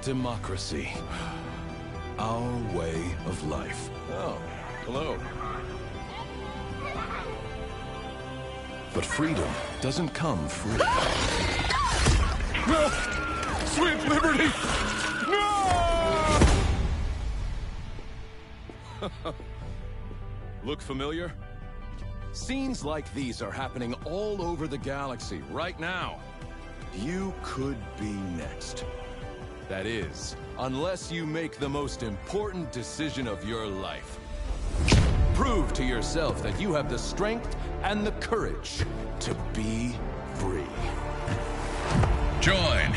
democracy. Our way of life. Oh, hello. But freedom doesn't come free. No! Sweet liberty! No! Look familiar? Scenes like these are happening all over the galaxy right now. You could be next. That is, unless you make the most important decision of your life. Prove to yourself that you have the strength and the courage to be free. Join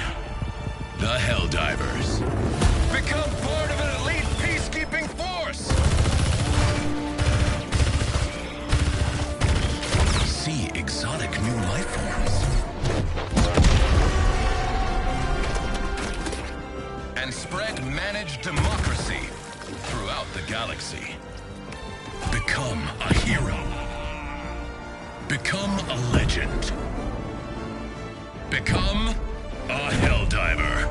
the Helldivers. Become part of an elite peacekeeping force. See exotic new life forms. And spread managed democracy throughout the galaxy. Become a hero. Become a legend. Become a Helldiver.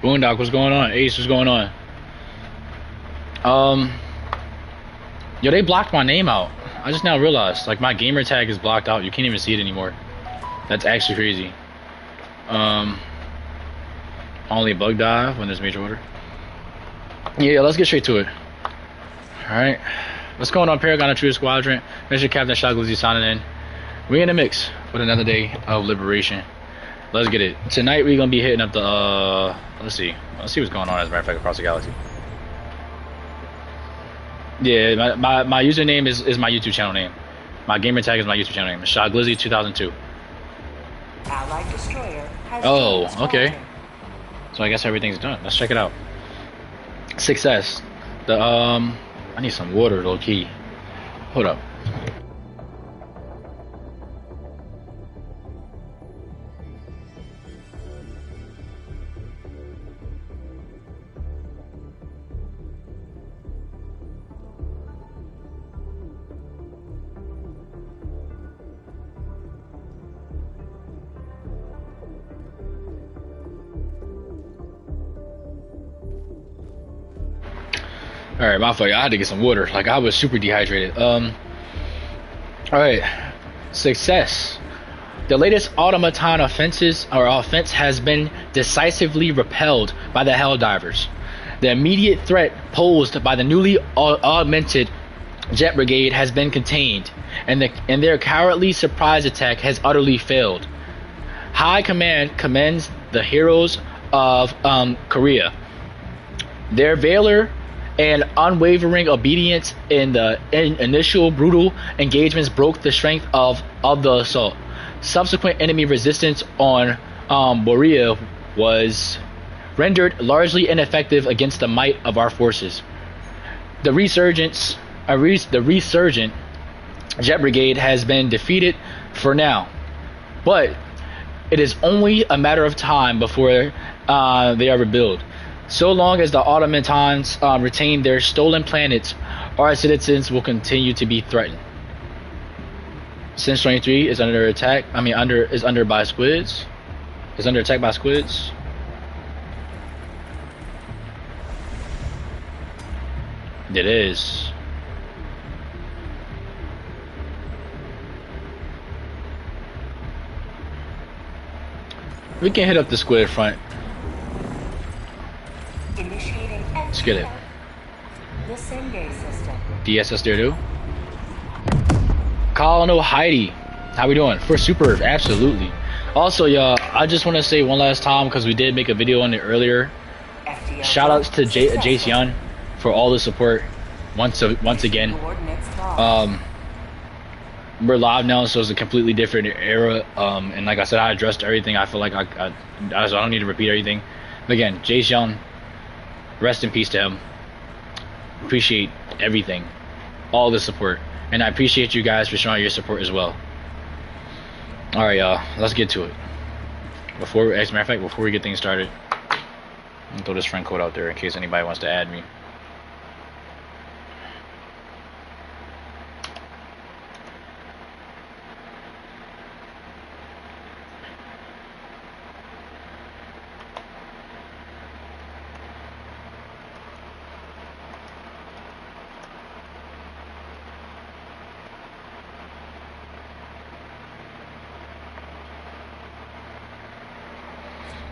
Boondock, what's going on? Ace, what's going on? Yo, they blocked my name out. I just now realized, like, my gamer tag is blocked out. You can't even see it anymore. That's actually crazy. Only bug dive when there's major order. Yeah, let's get straight to it. Alright. What's going on, Paragon of True Squadron? Mission Captain Shaq Lizzie signing in. We in the mix with another day of liberation. Let's get it. Tonight we're gonna be hitting up the let's see what's going on, as a matter of fact, across the galaxy. Yeah, my username is my YouTube channel name. My gamer tag is my YouTube channel name. Shaq Lizzie 2002. Allied destroyer has Oh, okay. So I guess everything's done. Let's check it out. Success. The I need some water, low key. Hold up. Alright, my fuck, I had to get some water. Like, I was super dehydrated. Alright. Success. The latest automaton offense has been decisively repelled by the Helldivers. The immediate threat posed by the newly augmented Jet Brigade has been contained, and their cowardly surprise attack has utterly failed. High Command commends the heroes of Korea. Their valor and unwavering obedience in the initial brutal engagements broke the strength of the assault. Subsequent enemy resistance on Borea was rendered largely ineffective against the might of our forces. The resurgent Jet Brigade has been defeated for now, but it is only a matter of time before they are rebuilt. So long as the automatons retain their stolen planets, our citizens will continue to be threatened. Since 23 is under attack. I mean, is under by squids. Is under attack by squids. It is. We can hit up the squid front. Initiating Let's get it. the Senge system. DSS there too. Colonel Heidi, how we doing? For super, absolutely. Also, y'all, I just want to say one last time because we did make a video on it earlier. FDL Shout outs to Jason for all the support once again. Coordinates lost. We're live now, so it's a completely different era. And like I said, I addressed everything. I feel like I don't need to repeat everything. But again, Jason, rest in peace to him. Appreciate everything, all the support, and I appreciate you guys for showing your support as well. All right, y'all, let's get to it. As a matter of fact, before we get things started, I'll throw this friend code out there in case anybody wants to add me.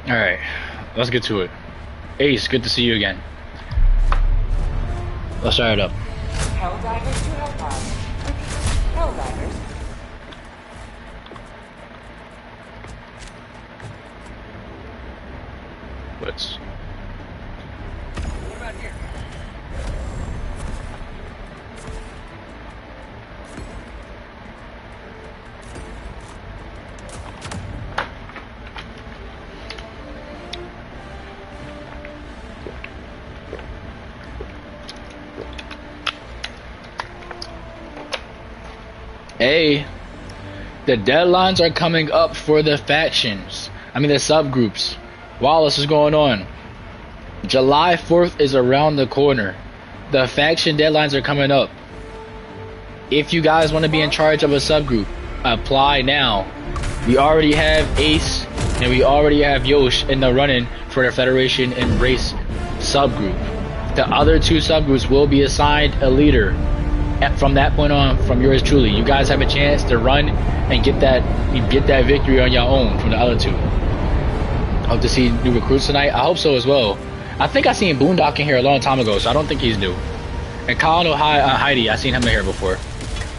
Alright, let's get to it. Ace, good to see you again. Let's start it up. Helldivers to Hellpod. Helldivers. Let's. What about here? Hey, the deadlines are coming up for the factions. I mean the subgroups. While this is going on, July 4th is around the corner. The faction deadlines are coming up. If you guys want to be in charge of a subgroup, apply now. We already have Ace and we already have Yosh in the running for the Federation Embrace subgroup. The other two subgroups will be assigned a leader. From that point on, from yours truly, you guys have a chance to run and get that victory on your own from the other two. Hope to see new recruits tonight. I hope so as well. I think I seen Boondock in here a long time ago, so I don't think he's new. And Colonel Heidi, I seen him in here before.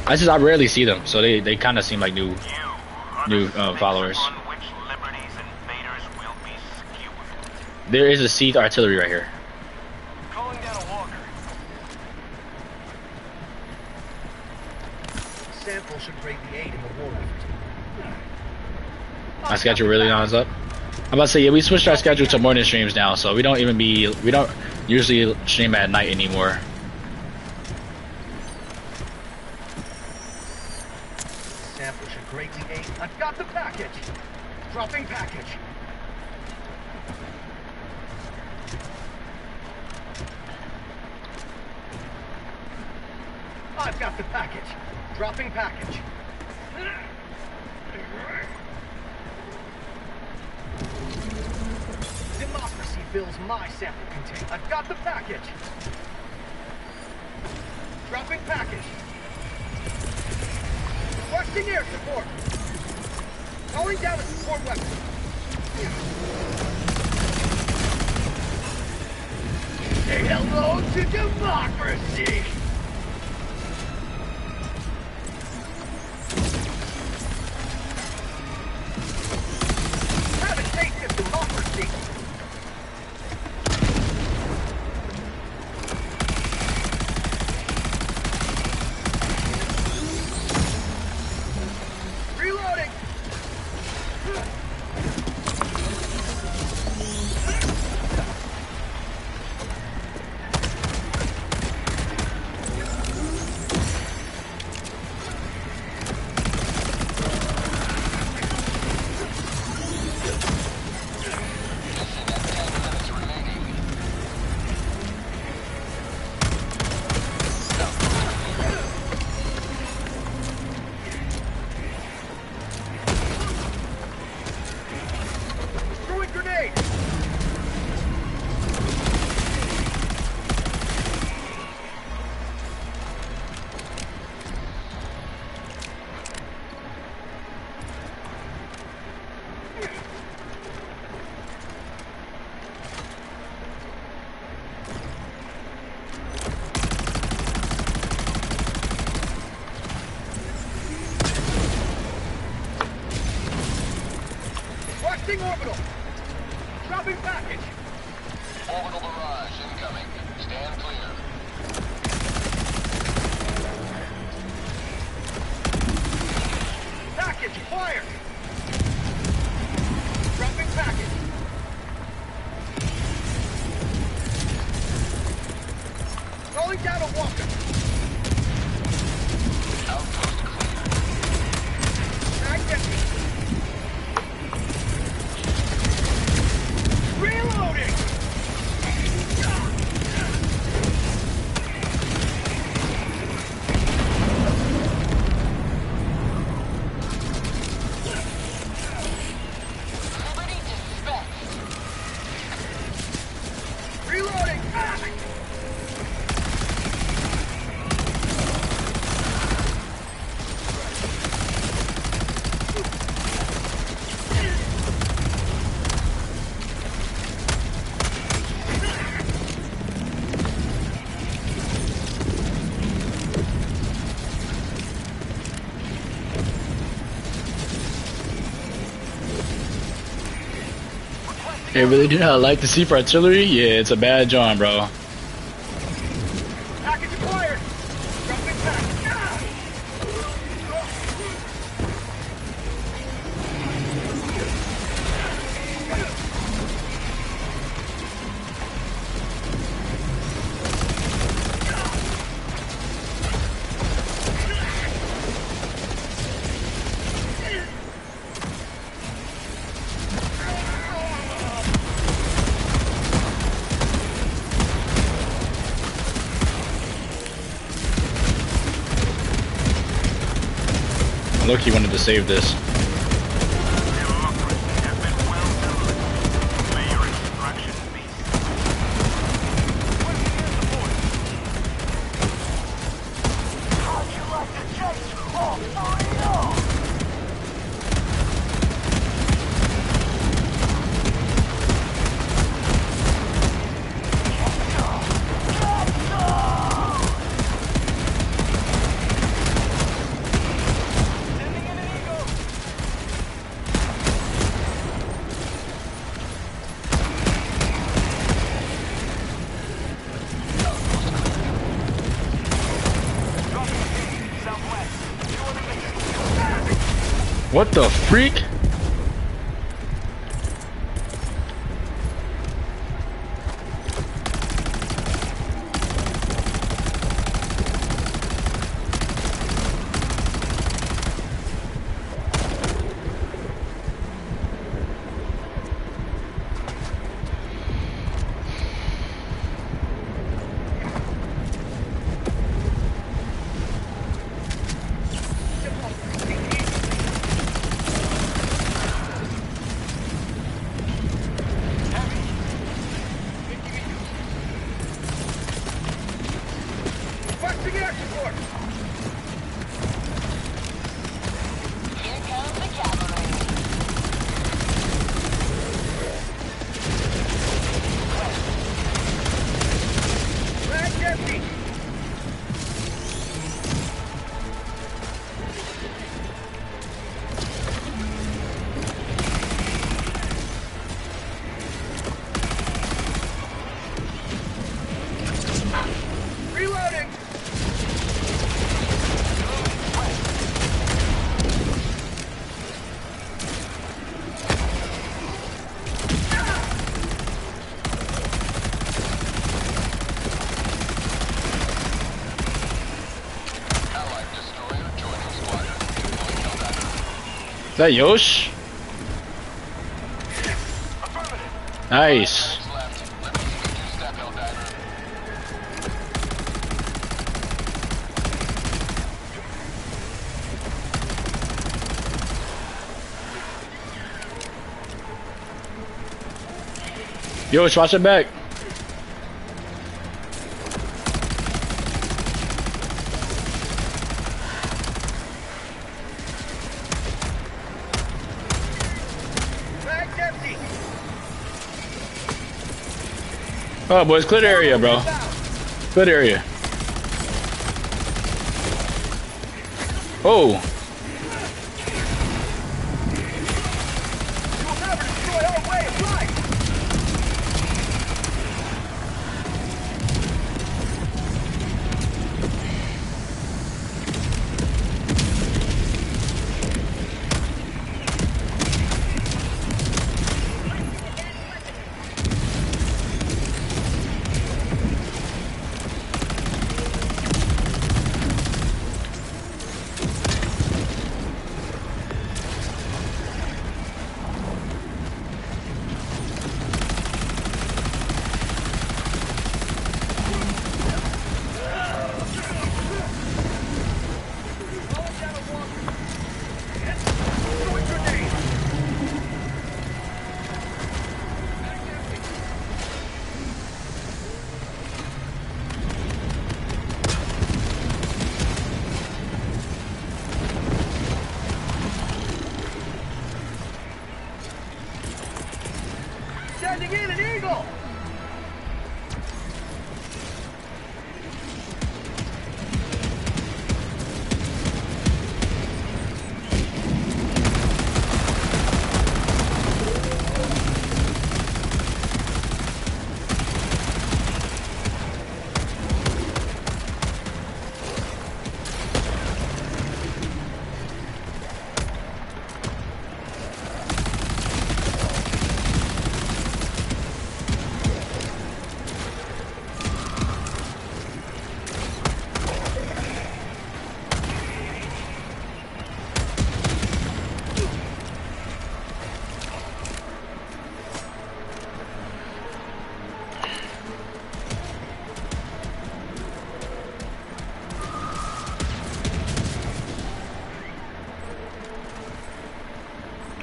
I rarely see them, so they kind of seem like new followers. There is a Seath artillery right here. My schedule really lines up. I'm about to say, yeah, we switched our schedule to morning streams now, so we don't usually stream at night anymore. Sample should greatly aid. I've got the package. Dropping package. I've got the package. Dropping package. Democracy fills my sample container. I've got the package. Dropping package. Requesting air support. Calling down a support weapon. Say hello to democracy. Have a taste of democracy. Reloading. Requesting orbital. Dropping package. Orbital barrage incoming. Stand clear. Package acquired. Dropping package. Rolling down a walker. Outpost clear. Mag empty. Reloading. Liberty dispatch. Reloading. They really do not like the sea for artillery? Yeah, it's a bad John, bro. Package acquired. Dropping package. Look, he wanted to save this. What the freak? Requesting air support. Here comes the cavalry. Mag empty. Reloading. Allied destroyer joining squadron. Deploying Helldiver. Is that Yosh? Nice. Minutes left. Let me see you two-step Helldiver. Yosh, watch it back. Mag empty. Oh, boys, clear the area, bro. Clear the area. Oh, You will never destroy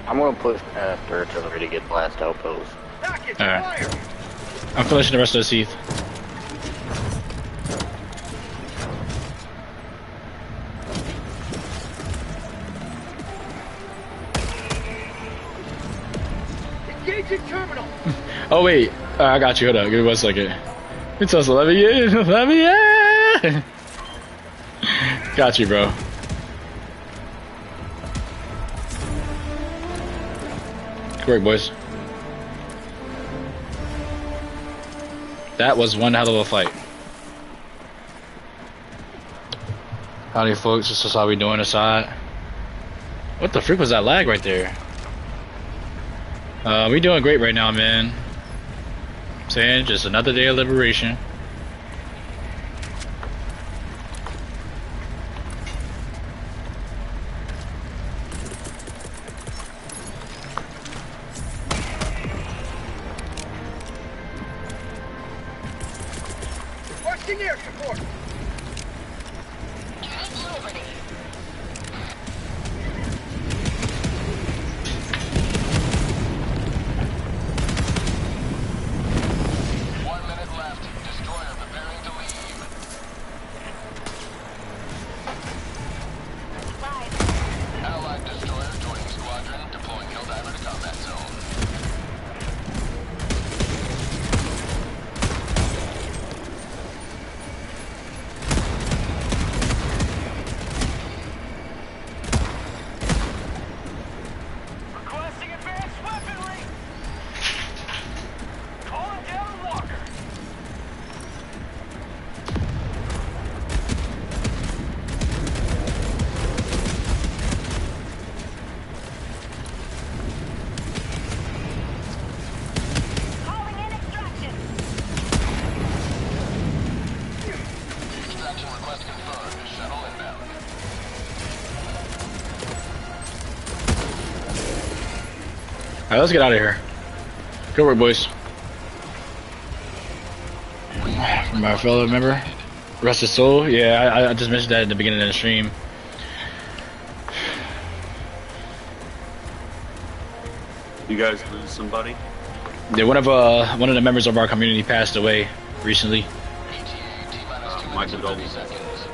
I'm gonna push past artillery to get blast outposts. Package Alright. fire! I'm finishing the rest of the Heath. Engaging terminal! Oh wait, I got you. Hold on, give me 1 second. It's also let me in. Let me in. Got you, bro. Good work, boys. That was one hell of a fight. Howdy, folks. This is how we doing aside. What the frick was that lag right there? We doing great right now, man. Saying just another day of liberation. Requesting air support! Take liberty. Allied destroyer joining squadron, deploying Helldiver to combat zone. Requesting advanced weaponry! Calling down Walker! Calling in extraction. Extraction request confirmed. Shuttle inbound. Alright, let's get out of here. Good work, boys. My fellow member, rest his soul. Yeah, I just mentioned that at the beginning of the stream. You guys lose somebody? Yeah, one of the members of our community passed away recently. ETA T-minus 2 My minutes and 30 condolences. seconds.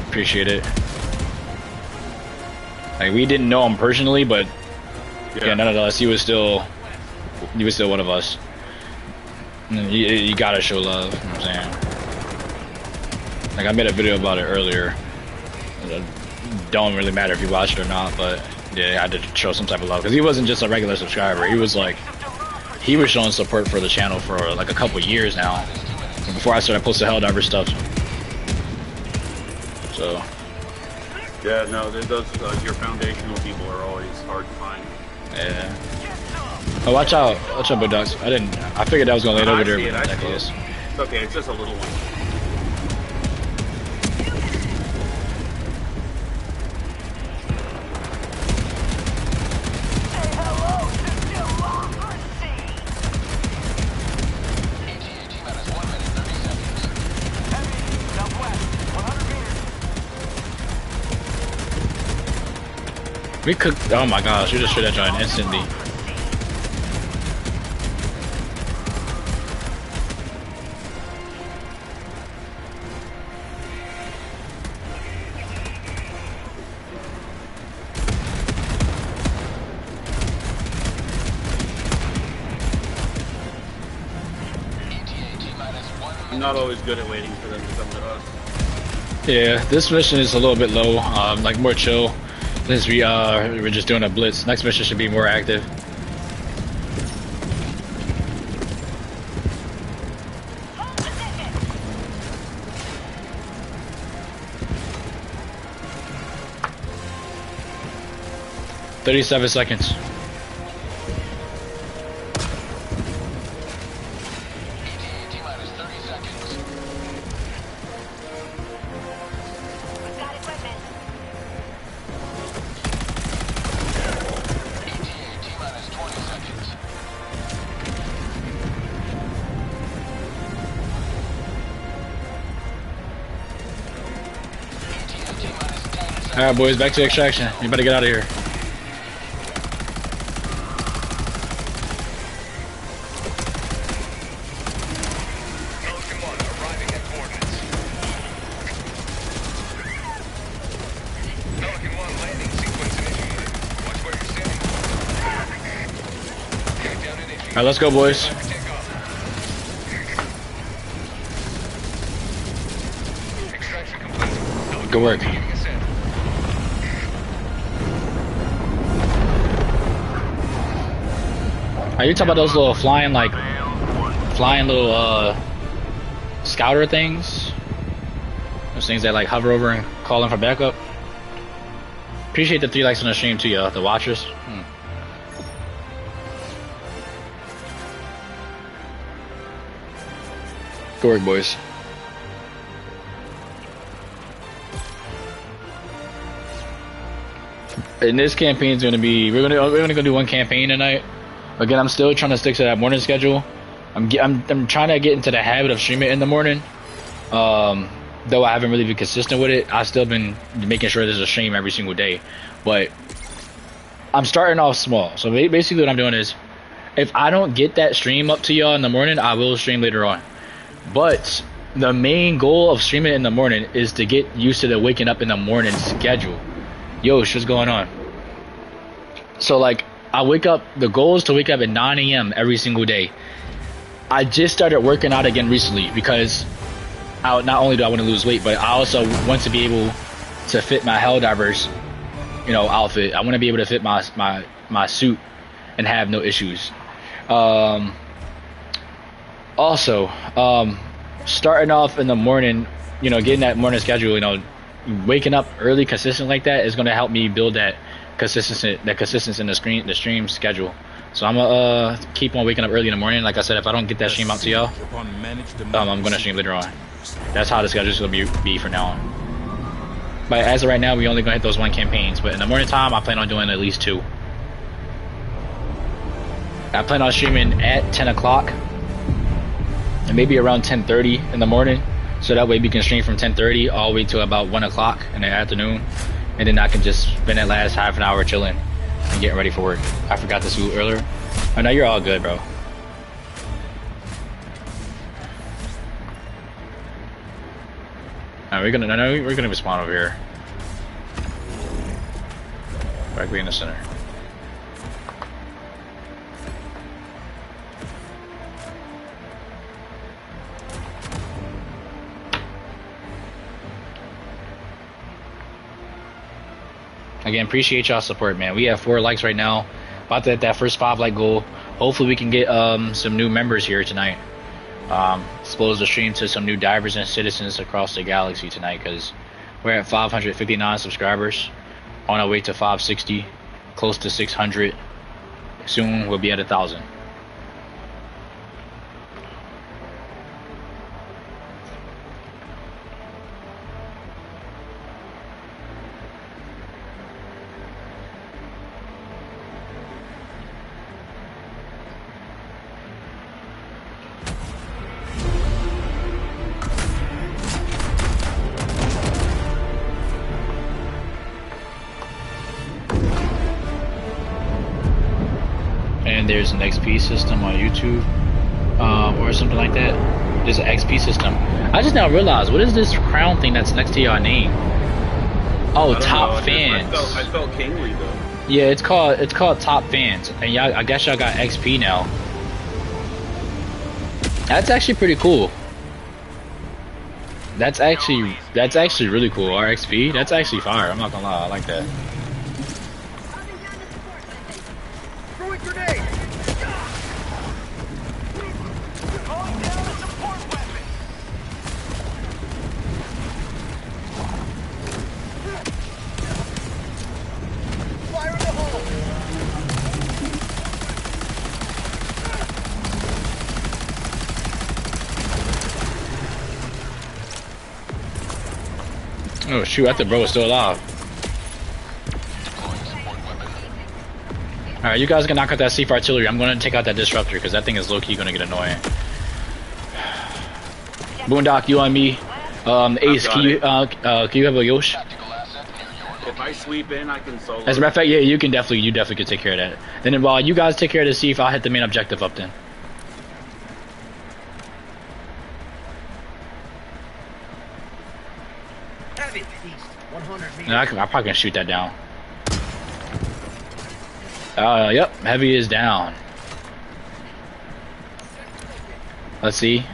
Appreciate it. Like, we didn't know him personally, but yeah, nonetheless, he was still one of us. And you gotta show love. You know what I'm saying? Like, I made a video about it earlier. It don't really matter if you watched it or not, but yeah, I had to show some type of love because he wasn't just a regular subscriber. He was like, he was showing support for the channel for like a couple years now, before I started posting Helldiver stuff. So. Yeah, no, those your foundational people are always hard to find. Yeah. Oh, watch out, Big Dogs. I figured I was gonna lay it over there, I see but it, that I see close. it. It's okay, it's just a little one. Say hello to democracy! ETA T-minus 1 minute 30 seconds. Heavy, southwest, 100 meters. We could. Oh my gosh, we just shoot that joint instantly. ETA T-minus 1 I'm minute. not always good at waiting for them to come to us. Yeah, this mission is a little bit low, like more chill, since we're just doing a blitz. Next mission should be more active. Hold position. 37 seconds. ETA T-minus 30 seconds. We've got equipment. ETA T-minus 20 seconds. ETA T-minus 10 seconds. Alright, boys, back to extraction. You better get out of here. Pelican 1 arriving at coordinates. Pelican 1 landing sequence initiated. Watch where you're standing. Countdown initiated. Alright, let's go, boys. Time for takeoff. Extraction complete. Pelican Good work. 1 beginning ascent. Are you talking about those little flying little scouter things? Those things that like hover over and call in for backup? Appreciate the 3 likes on the stream too, y'all, the watchers. Good work, boys. And this campaign is gonna be we're gonna go do one campaign tonight. Again, I'm still trying to stick to that morning schedule. I'm trying to get into the habit of streaming in the morning. Though I haven't really been consistent with it, I've still been making sure there's a stream every single day. But I'm starting off small. So basically what I'm doing is, if I don't get that stream up to y'all in the morning, I will stream later on. But the main goal of streaming in the morning is to get used to the waking up in the morning schedule. Yo, shit's going on. So like, I wake up, the goal is to wake up at 9 a.m. every single day. I just started working out again recently because not only do I want to lose weight, but I also want to be able to fit my Helldivers, outfit. I want to be able to fit my suit and have no issues. Also, starting off in the morning, getting that morning schedule, waking up early, consistent like that is going to help me build that consistency in the stream schedule. So I'm gonna keep on waking up early in the morning. Like I said, if I don't get that stream out to y'all, I'm gonna stream later on. That's how the schedule's gonna be for now on. But as of right now, we only gonna hit those 1 campaigns. But in the morning time, I plan on doing at least 2. I plan on streaming at 10 o'clock and maybe around 10:30 in the morning, so that way we can stream from 10:30 all the way to about 1 o'clock in the afternoon. And then I can just spend that last half an hour chilling and getting ready for work. I forgot this earlier. I know you're all good, bro. Alright, we're gonna respawn over here. Directly in the center. Again, appreciate y'all's support, man. We have 4 likes right now. About to hit that first 5 like goal. Hopefully we can get some new members here tonight. Expose the stream to some new divers and citizens across the galaxy tonight, because we're at 559 subscribers. On our way to 560, close to 600. Soon we'll be at 1,000. There's an XP system on YouTube, or something like that. There's an XP system. I just now realized, what is this crown thing that's next to your name? Oh, top fans. I felt kingly though. Yeah, it's called top fans, and y'all, I guess y'all got XP now. That's actually pretty cool. That's actually really cool. Our XP, that's actually fire. I'm not gonna lie, I like that. Throw a grenade! Calling down a support weapon! Fire in the hole! Oh shoot, I thought bro was still alive. Alright, you guys can knock out that C4 artillery. I'm going to take out that disruptor because that thing is low-key going to get annoying. Boondock, you on me. Ace, can you have a Yosh? Yeah, I sweep in, I can solo. As a matter of fact, yeah, you definitely could take care of that. Then while you guys take care of the see if I'll hit the main objective up then. Heavy east, 100 meters. No, I probably can shoot that down. Yep, heavy is down. Let's see.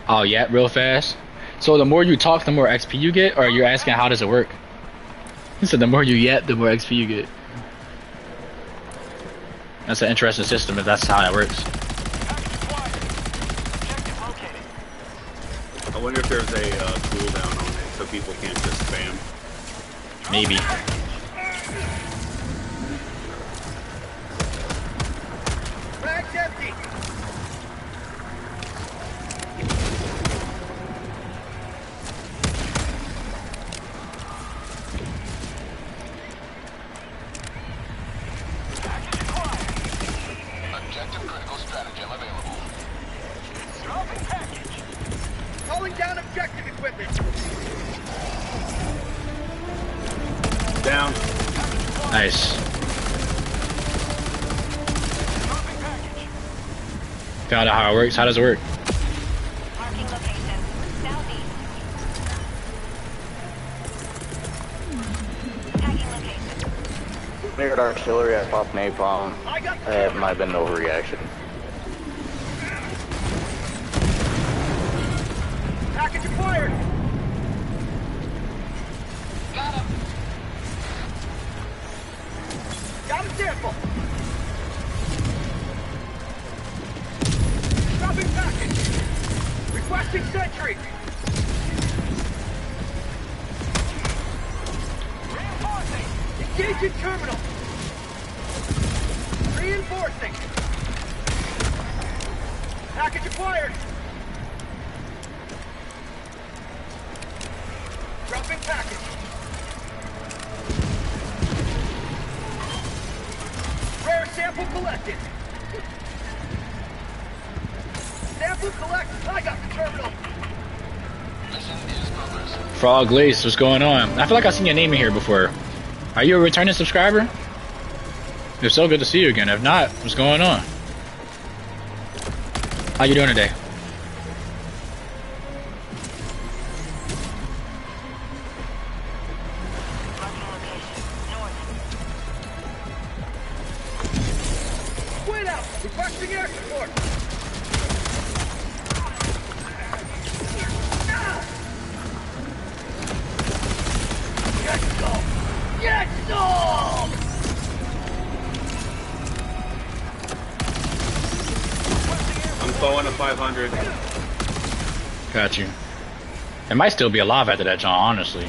Oh, yeah, real fast. So the more you talk, the more XP you get, or you're asking how does it work? He said the more you yet, the more XP you get. That's an interesting system if that's how that works. I wonder if there's a cooldown on it so people can't just spam. Maybe. Bag's empty. Objective critical stratagem available. Dropping package. Calling down objective equipment. Down. Nice. Found out how it works. How does it work? Marking location. Southeast. Tagging location. Cleared artillery, I popped napalm. It might have been an overreaction. Package acquired. Got a sample. Dropping package. Requesting sentry. Reinforcing. Engaging terminal. Reinforcing. Package acquired. Dropping package. Rare sample collected. Sample collected. I got the terminal. Mission is progressing. Frog Lace, what's going on? I feel like I've seen your name in here before. Are you a returning subscriber? If so, good to see you again. If not, what's going on? How you doing today? Marking location. North. Squid out. Requesting air support. Yes, no. Yes, no. I'm throwing a 500. Got you. It might still be alive after that, John, honestly.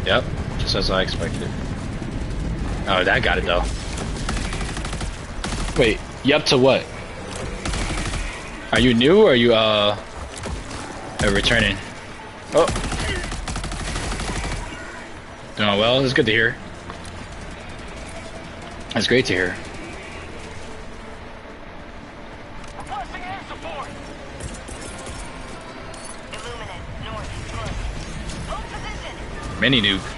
Yep, just as I expected. Oh, that got it though. Wait, yep to what? Are you new or are you returning? Oh. Doing well, it's good to hear. That's great to hear. Requesting air support. Illuminate. North. Close. Hold position. Mini nuke.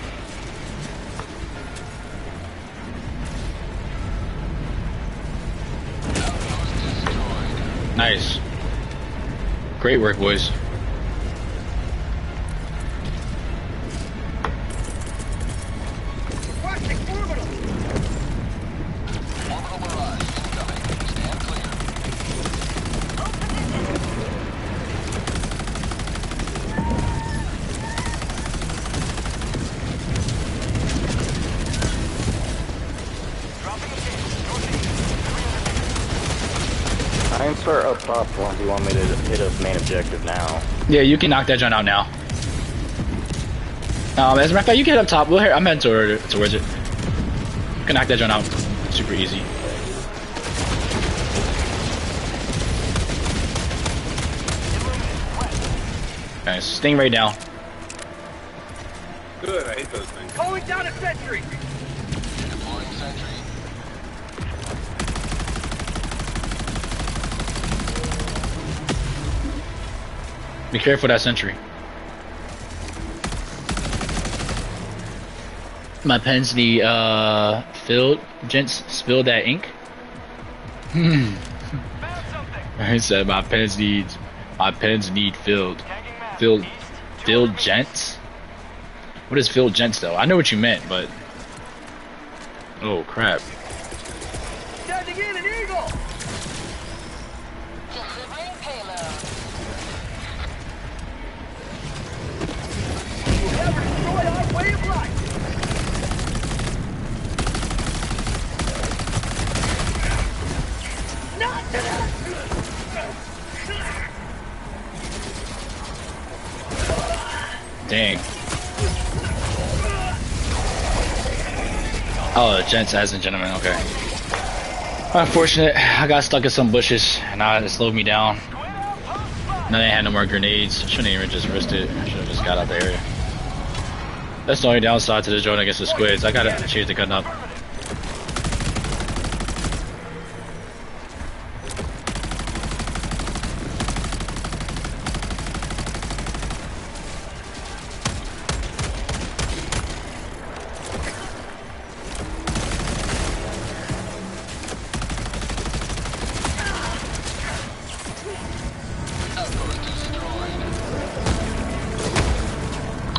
Outpost destroyed. Nice. Great work, boys. Requesting orbital. Orbital barrage incoming. Stand clear. Hold position. Dropping a pin. Northeast. I can start up top if you want me to hit a main objective now. Yeah, you can knock that joint out now. As a matter of fact, you can hit up top. I'm heading towards it. You can knock that joint out. Super easy. Nice. Stingray down. Good, I hate those things. Calling down a sentry. Deploying sentry. Be careful of that sentry. My pens need filled. Gents, spill that ink. I said my pens need filled. Filled gents. What is filled gents though? I know what you meant, but oh crap. Sending in an eagle! Delivering payload. You'll never destroy our way of life! Not today! Dang. Oh, gents as in gentlemen, okay. Unfortunate, I got stuck in some bushes and it slowed me down. Now they had no more grenades. Shouldn't even just risked it. I should have just got out the area. That's the only downside to this joint against the squids. I gotta change the gun up.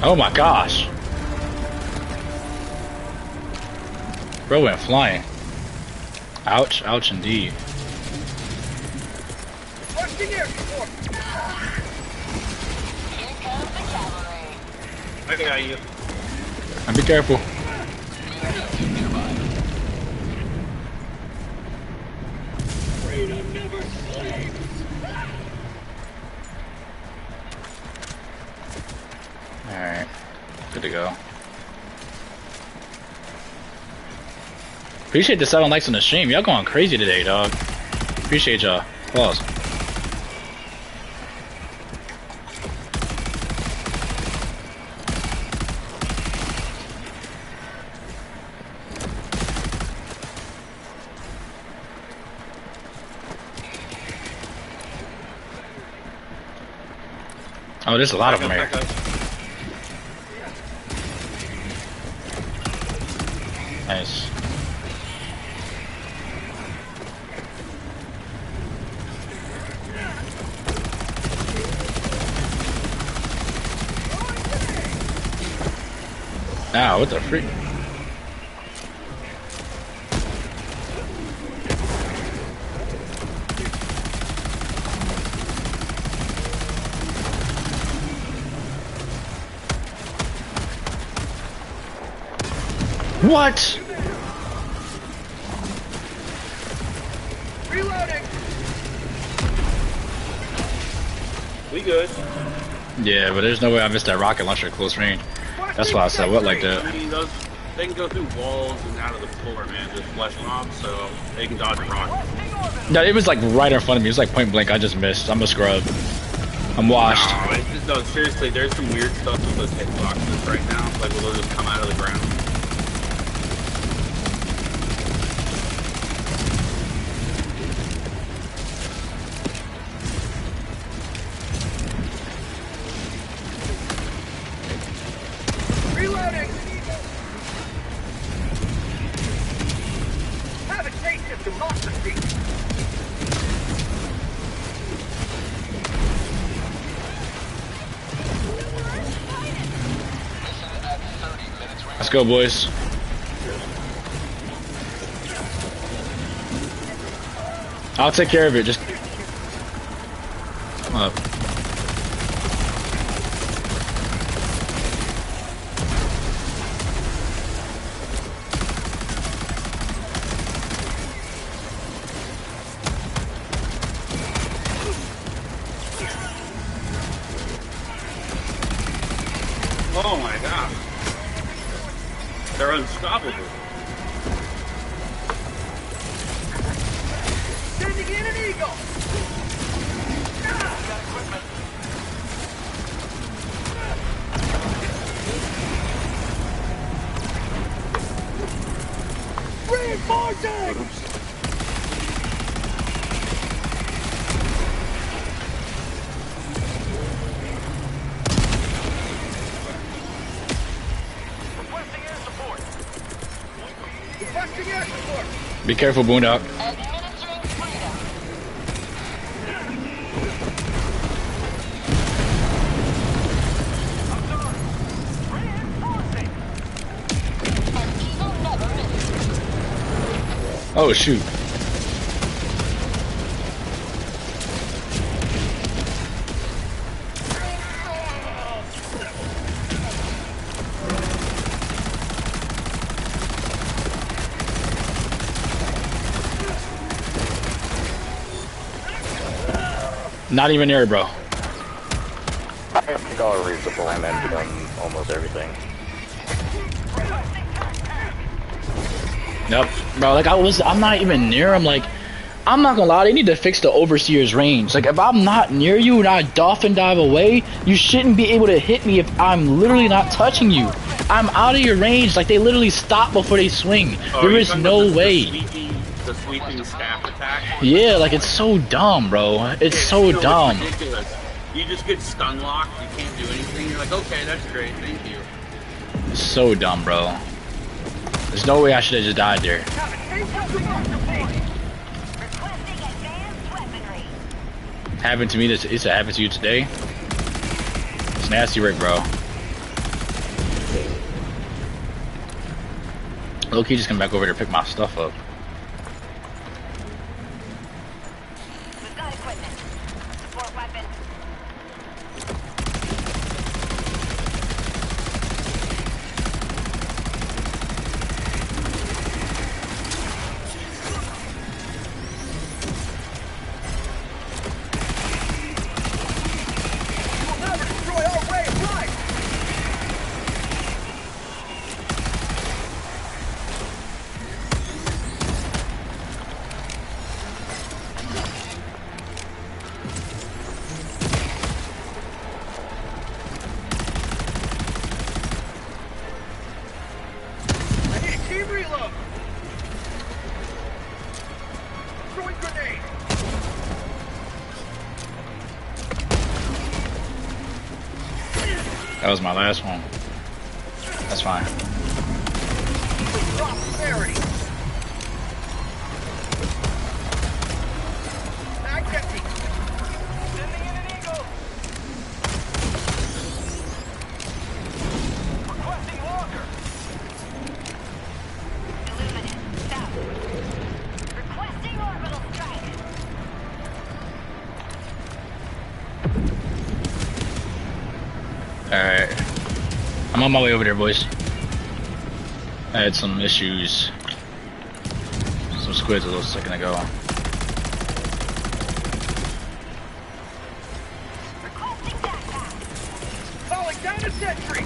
Oh my gosh. Bro went flying. Ouch, ouch indeed. Rushing air support! Here comes the cavalry. I got you. And be careful. Freedom never sleeps! Alright. Good to go. Appreciate the 7 likes on the stream. Y'all going crazy today, dog. Appreciate y'all. Pause. Oh, there's a lot of them here. Nice. Ow, what the freak? What? Reloading! We good. Yeah, but there's no way I missed that rocket launcher at close range. That's why I said what like that. I mean, they can go through walls and out of the floor, man. Just flesh mobs, so they can dodge rockets. No, it was like right in front of me. It was like point blank. I just missed. I'm a scrub. I'm washed. No, seriously, there's some weird stuff with those hitboxes right now. Like, will they'll just come out of the ground. Reloading! Have a taste of democracy! Let's go, boys. I'll take care of it. Just come up. Oh my god. They're unstoppable. Sending in an eagle! Reinforcing! Requesting air support. Be careful, Boondock. Administering freedom. Reinforcing. An eagle never misses. Oh shoot. Not even there, bro. I think all reasonable damage on almost everything. Nope, bro. Like I'm not even near him. Like, I'm not gonna lie. They need to fix the overseer's range. Like, if I'm not near you and I dolphin dive away, you shouldn't be able to hit me if I'm literally not touching you. I'm out of your range. Like, they literally stop before they swing. There is no way. The sweeping staff attack. Yeah, like, it's so dumb, bro. It's so dumb. It's ridiculous. You just get stun locked. You can't do anything. You're like, okay, that's great. Thank you. So dumb, bro. There's no way I should have just died there. Requesting advanced weaponry. Happened to me. It's happened to you today. It's nasty work, bro. Low-key just come back over there to pick my stuff up. We've got equipment. Support weapon. You'll never destroy our way of life! I need a team reload! Throwing grenade! That was my last one. That's fine. Drop severity! Mag empty! Sending in an eagle! Requesting longer! Illuminate. Stop. Requesting orbital strike. Alright. I'm on my way over there, boys. I had some issues. Some squids a little second ago. Requesting backpack. Calling down a sentry!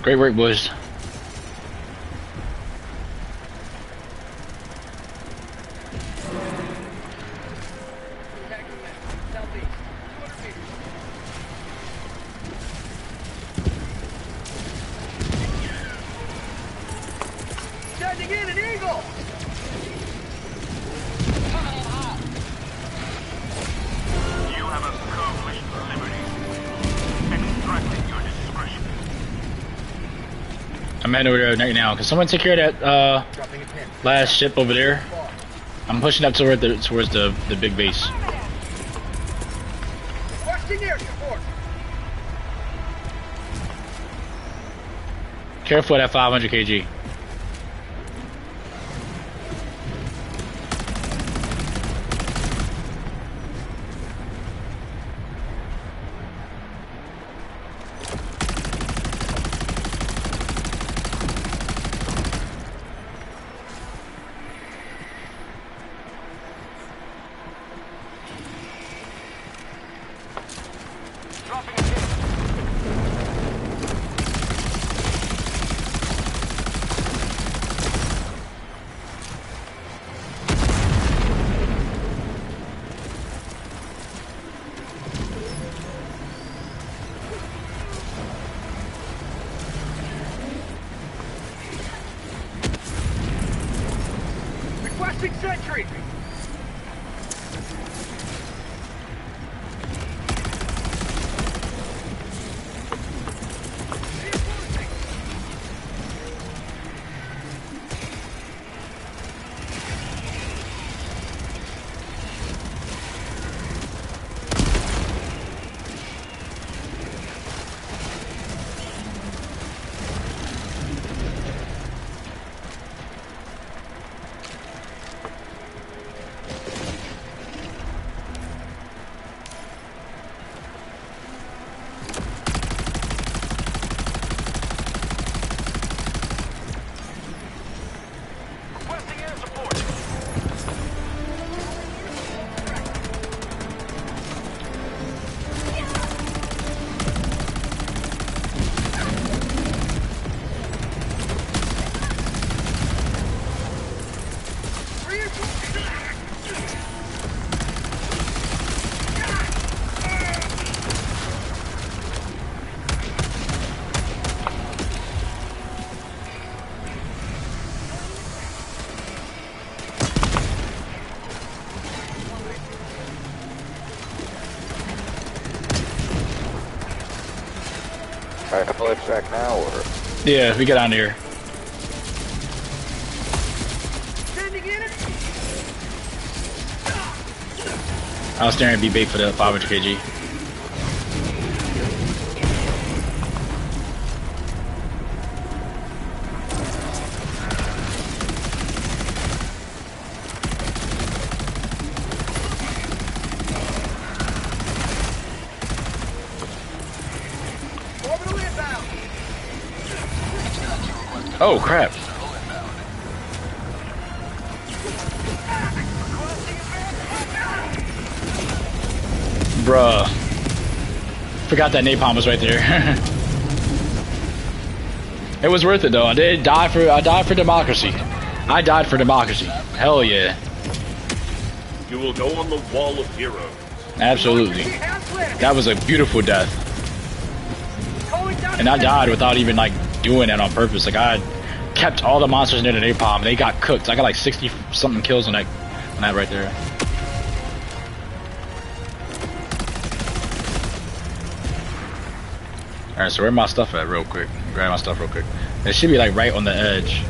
Great work, boys. Southeast, 200 meters. Sending in an eagle! You have accomplished liberty. Extract your discretion. I'm heading over there right now. Can someone take care of that Dropping a pin. last ship over there? I'm pushing up towards the big base. Requesting air support. Careful of that 500 kg. sentry! Alright, I'll extract now, or? Yeah, we get on here. Sending in it! I was staring at B bait for the 500 kg. Orbital inbound! Oh crap! Bruh. Forgot that napalm was right there. It was worth it though. I died for democracy. I died for democracy. Hell yeah. You will go on the wall of heroes. Absolutely. That was a beautiful death. And I died without even like doing it on purpose. Like I kept all the monsters near the napalm. They got cooked. I got like 60 something kills on that right there. Alright, so where my stuff at real quick? Grab my stuff real quick. It should be like right on the edge.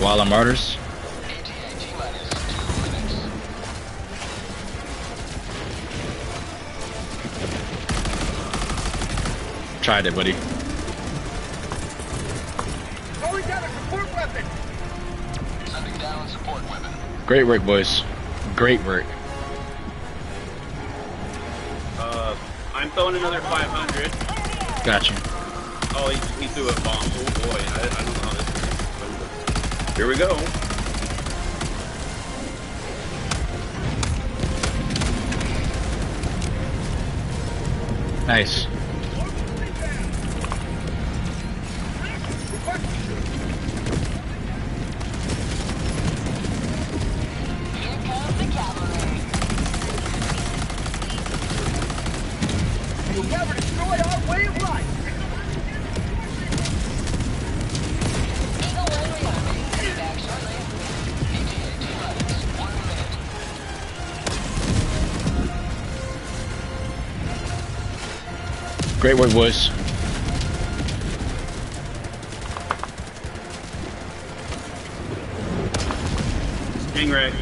Wall of Martyrs. Tried it, buddy. Going down a support weapon! Sending down support weapon. Great work, boys. Great work. I'm throwing another 500. Gotcha. Oh, he threw a bomb. Oh boy, I don't know how this is. Here we go. Nice. You'll never destroy our way of life! Great work, boys. Stingray.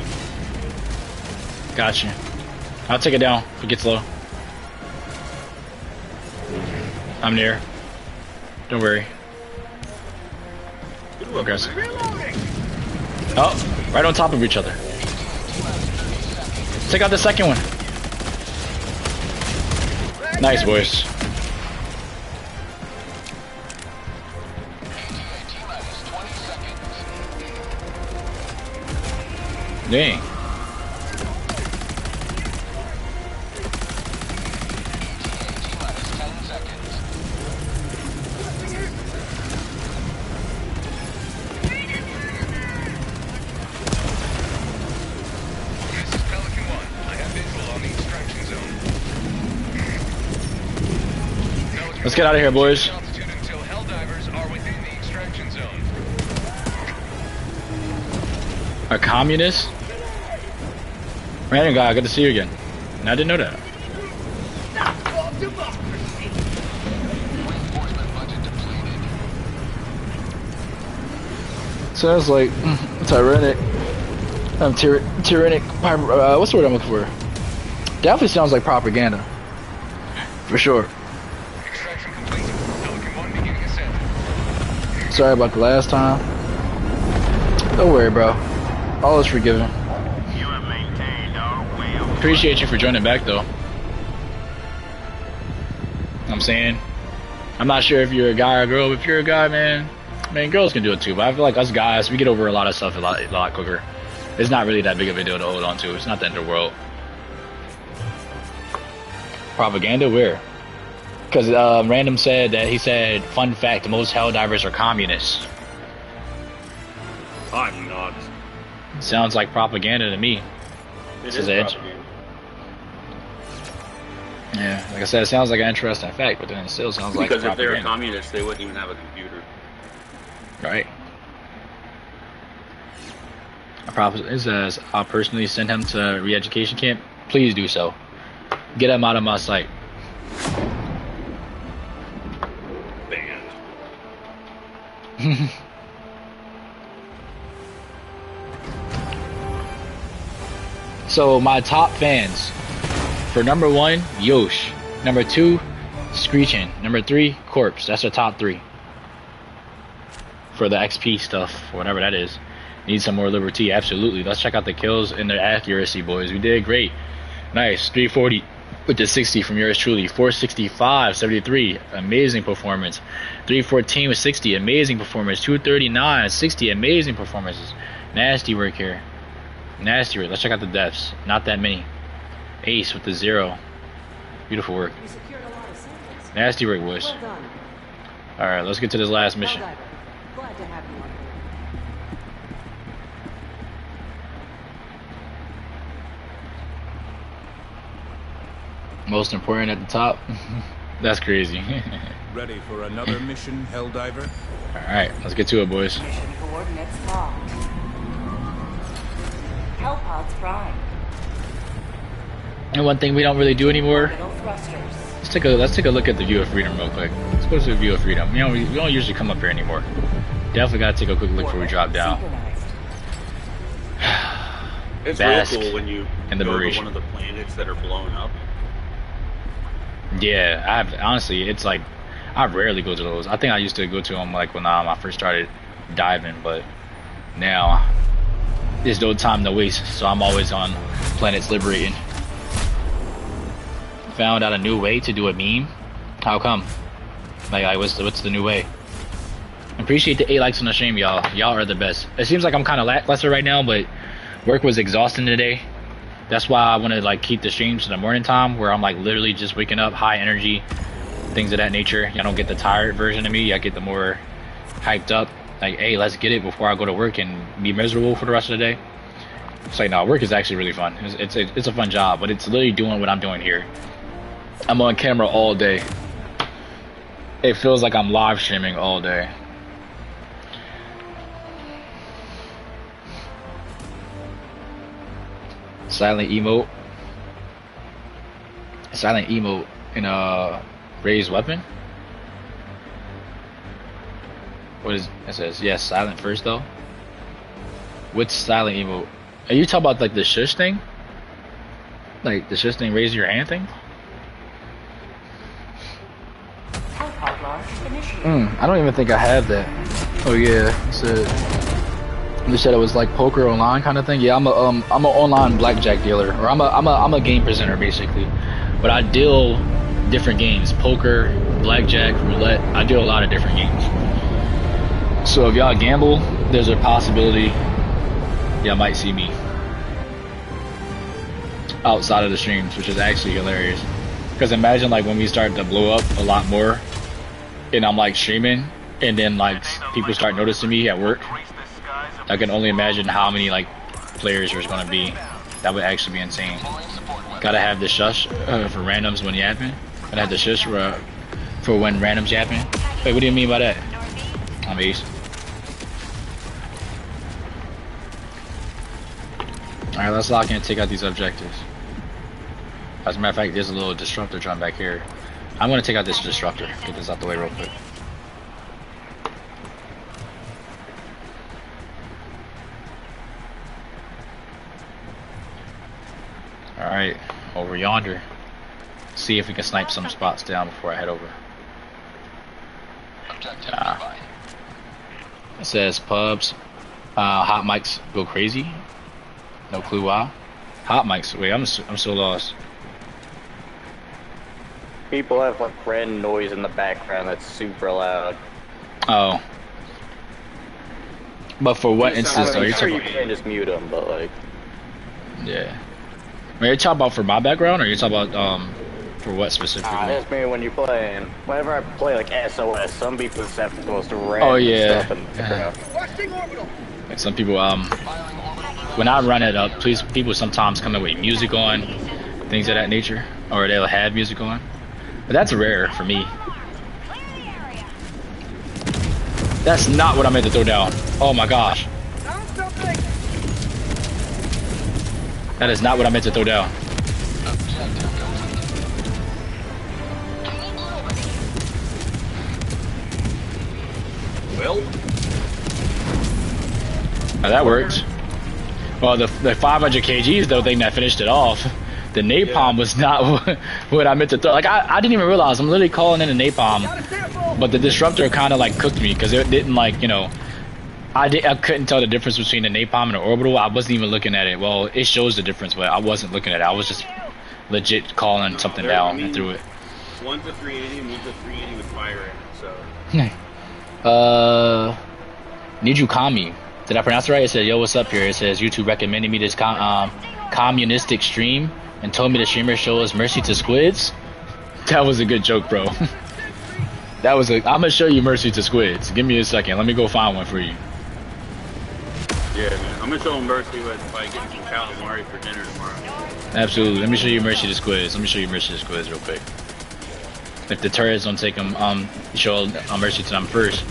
Gotcha. I'll take it down if it gets low. I'm near. Don't worry. Okay. Oh, right on top of each other. Take out the second one. Nice, boys. Dang. Let's get out of here, boys. Altitude until Helldivers are within the extraction zone. A communist? Random guy, good to see you again. And I didn't know that. Sounds like tyrannic. Tyrannic. What's the word I'm looking for? Definitely sounds like propaganda. For sure. Extraction complete. Pelican 1 beginning ascent. Sorry about the last time. Don't worry, bro. All is forgiven. You have maintained our way of Appreciate you for joining back, though. I'm saying, I'm not sure if you're a guy or a girl, but if you're a guy, man, girls can do it too. But I feel like us guys, we get over a lot of stuff a lot quicker. It's not really that big of a deal to hold on to. It's not the end of the world. Propaganda? Where? Because Random said that he said, fun fact, most Helldivers are communists. I'm not. Sounds like propaganda to me. It This is is it. propaganda. Yeah, like I said, it sounds like an interesting fact, but then it still sounds like Because if they were propaganda. communists, they wouldn't even have a computer. Right. It says, I'll personally send him to re-education camp. Please do so. Get him out of my sight. Banned. So my top fans, for number 1, Yosh. Number 2, Screechin. Number 3, Corpse. That's our top 3. For the XP stuff, whatever that is. Need some more liberty, absolutely. Let's check out the kills and their accuracy, boys. We did great. Nice, 340 with the 60 from yours truly. 465, 73, amazing performance. 314 with 60, amazing performance. 239, 60, amazing performances. Nasty work here. Nasty work. Let's check out the deaths. Not that many. Ace with the 0. Beautiful work. You secured a lot of samples. Nasty work, boys. Well done. Alright, let's get to this last mission. Helldiver, glad to have you on board. Most important at the top. That's crazy. Ready for another mission, Helldiver? Alright, let's get to it, boys. Mission coordinates locked. Hellpods prime. And one thing we don't really do anymore. Orbital thrusters. Let's take a look at the View of Freedom real quick. Let's go to the View of Freedom. We don't usually come up here anymore. Definitely gotta take a quick look before we drop down. Synchronized. It's Bask real cool when you in the go Barrage. to one of the planets that are blown up. Yeah, honestly, it's like I rarely go to those. I think I used to go to them like when I first started diving, but now there's no time to waste. So I'm always on planets liberating. Found out a new way to do a meme. How come? Like what's the new way? Appreciate the 8 likes on the stream, y'all. Y'all are the best. It seems like I'm kind of lackluster right now, but work was exhausting today. That's why I want to like keep the streams to the morning time, where I'm like literally just waking up, high energy, things of that nature. Y'all don't get the tired version of me. I get the more hyped up, like, hey, let's get it before I go to work and be miserable for the rest of the day. It's like, no, work is actually really fun. It's a fun job, but it's literally doing what I'm doing here. I'm on camera all day. It feels like I'm live streaming all day. Silent emote in a raised weapon. What is it? Says yes, silent first though. What's silent emote? Are you talking about like the shush thing? Like the shush thing, raise your hand thing? Hellpod launch initiated. I don't even think I have that. Oh yeah, you said it was like poker online kind of thing. Yeah, I'm an online blackjack dealer, or I'm a game presenter basically, but I deal different games: poker, blackjack, roulette. I deal a lot of different games. So if y'all gamble, there's a possibility y'all might see me outside of the streams, which is actually hilarious. Because imagine like when we start to blow up a lot more, and I'm like streaming, and then like people start noticing me at work. I can only imagine how many like players there's gonna be. That would actually be insane. Gotta have the shush for randoms when you happen. Gotta have the shush For when random japping? Wait, what do you mean by that? I'm east. Alright, let's lock in and take out these objectives. As a matter of fact, there's a little disruptor drum back here. I'm gonna take out this disruptor. Get this out the way real quick. Alright, over yonder. See if we can snipe some spots down before I head over. It says pubs, hot mics go crazy. No clue why. Hot mics. Wait, I'm so lost. People have like random noise in the background that's super loud. Oh. But for what instance though? I'm You're sure talking you can just mute them, but like. Yeah. Are you talking about for my background, or are you talking about for what specifically? That's me when you're playing. Whenever I play like SOS, some people just have the most random stuff in the background. Like some people, when I run it up, people sometimes come in with music on, things of that nature, or they'll have music on. But that's rare for me. That's not what I meant to throw down. Oh my gosh. That is not what I meant to throw down. Well, now that worked. Well, the 500 kgs though thing that finished it off. The napalm was not what I meant to throw. Like I didn't even realize I'm literally calling in a napalm, but the disruptor kind of like cooked me because it didn't like I couldn't tell the difference between the napalm and the orbital. I wasn't even looking at it. Well, it shows the difference, but I wasn't looking at it. I was just legit calling something down and threw it. One's a 380 and one's a 380 with fire in it. So. Nijukami. Did I pronounce it right? It said, "Yo, what's up here?" It says YouTube recommended me this communistic stream and told me the streamer shows mercy to squids. That was a good joke, bro. I'm gonna show you mercy to squids. Give me a second. Let me go find one for you. Yeah, man. I'm gonna show them mercy by getting some calamari for dinner tomorrow. Absolutely. Let me show you mercy to squids. Real quick. If the turrets don't take them, show mercy to them first.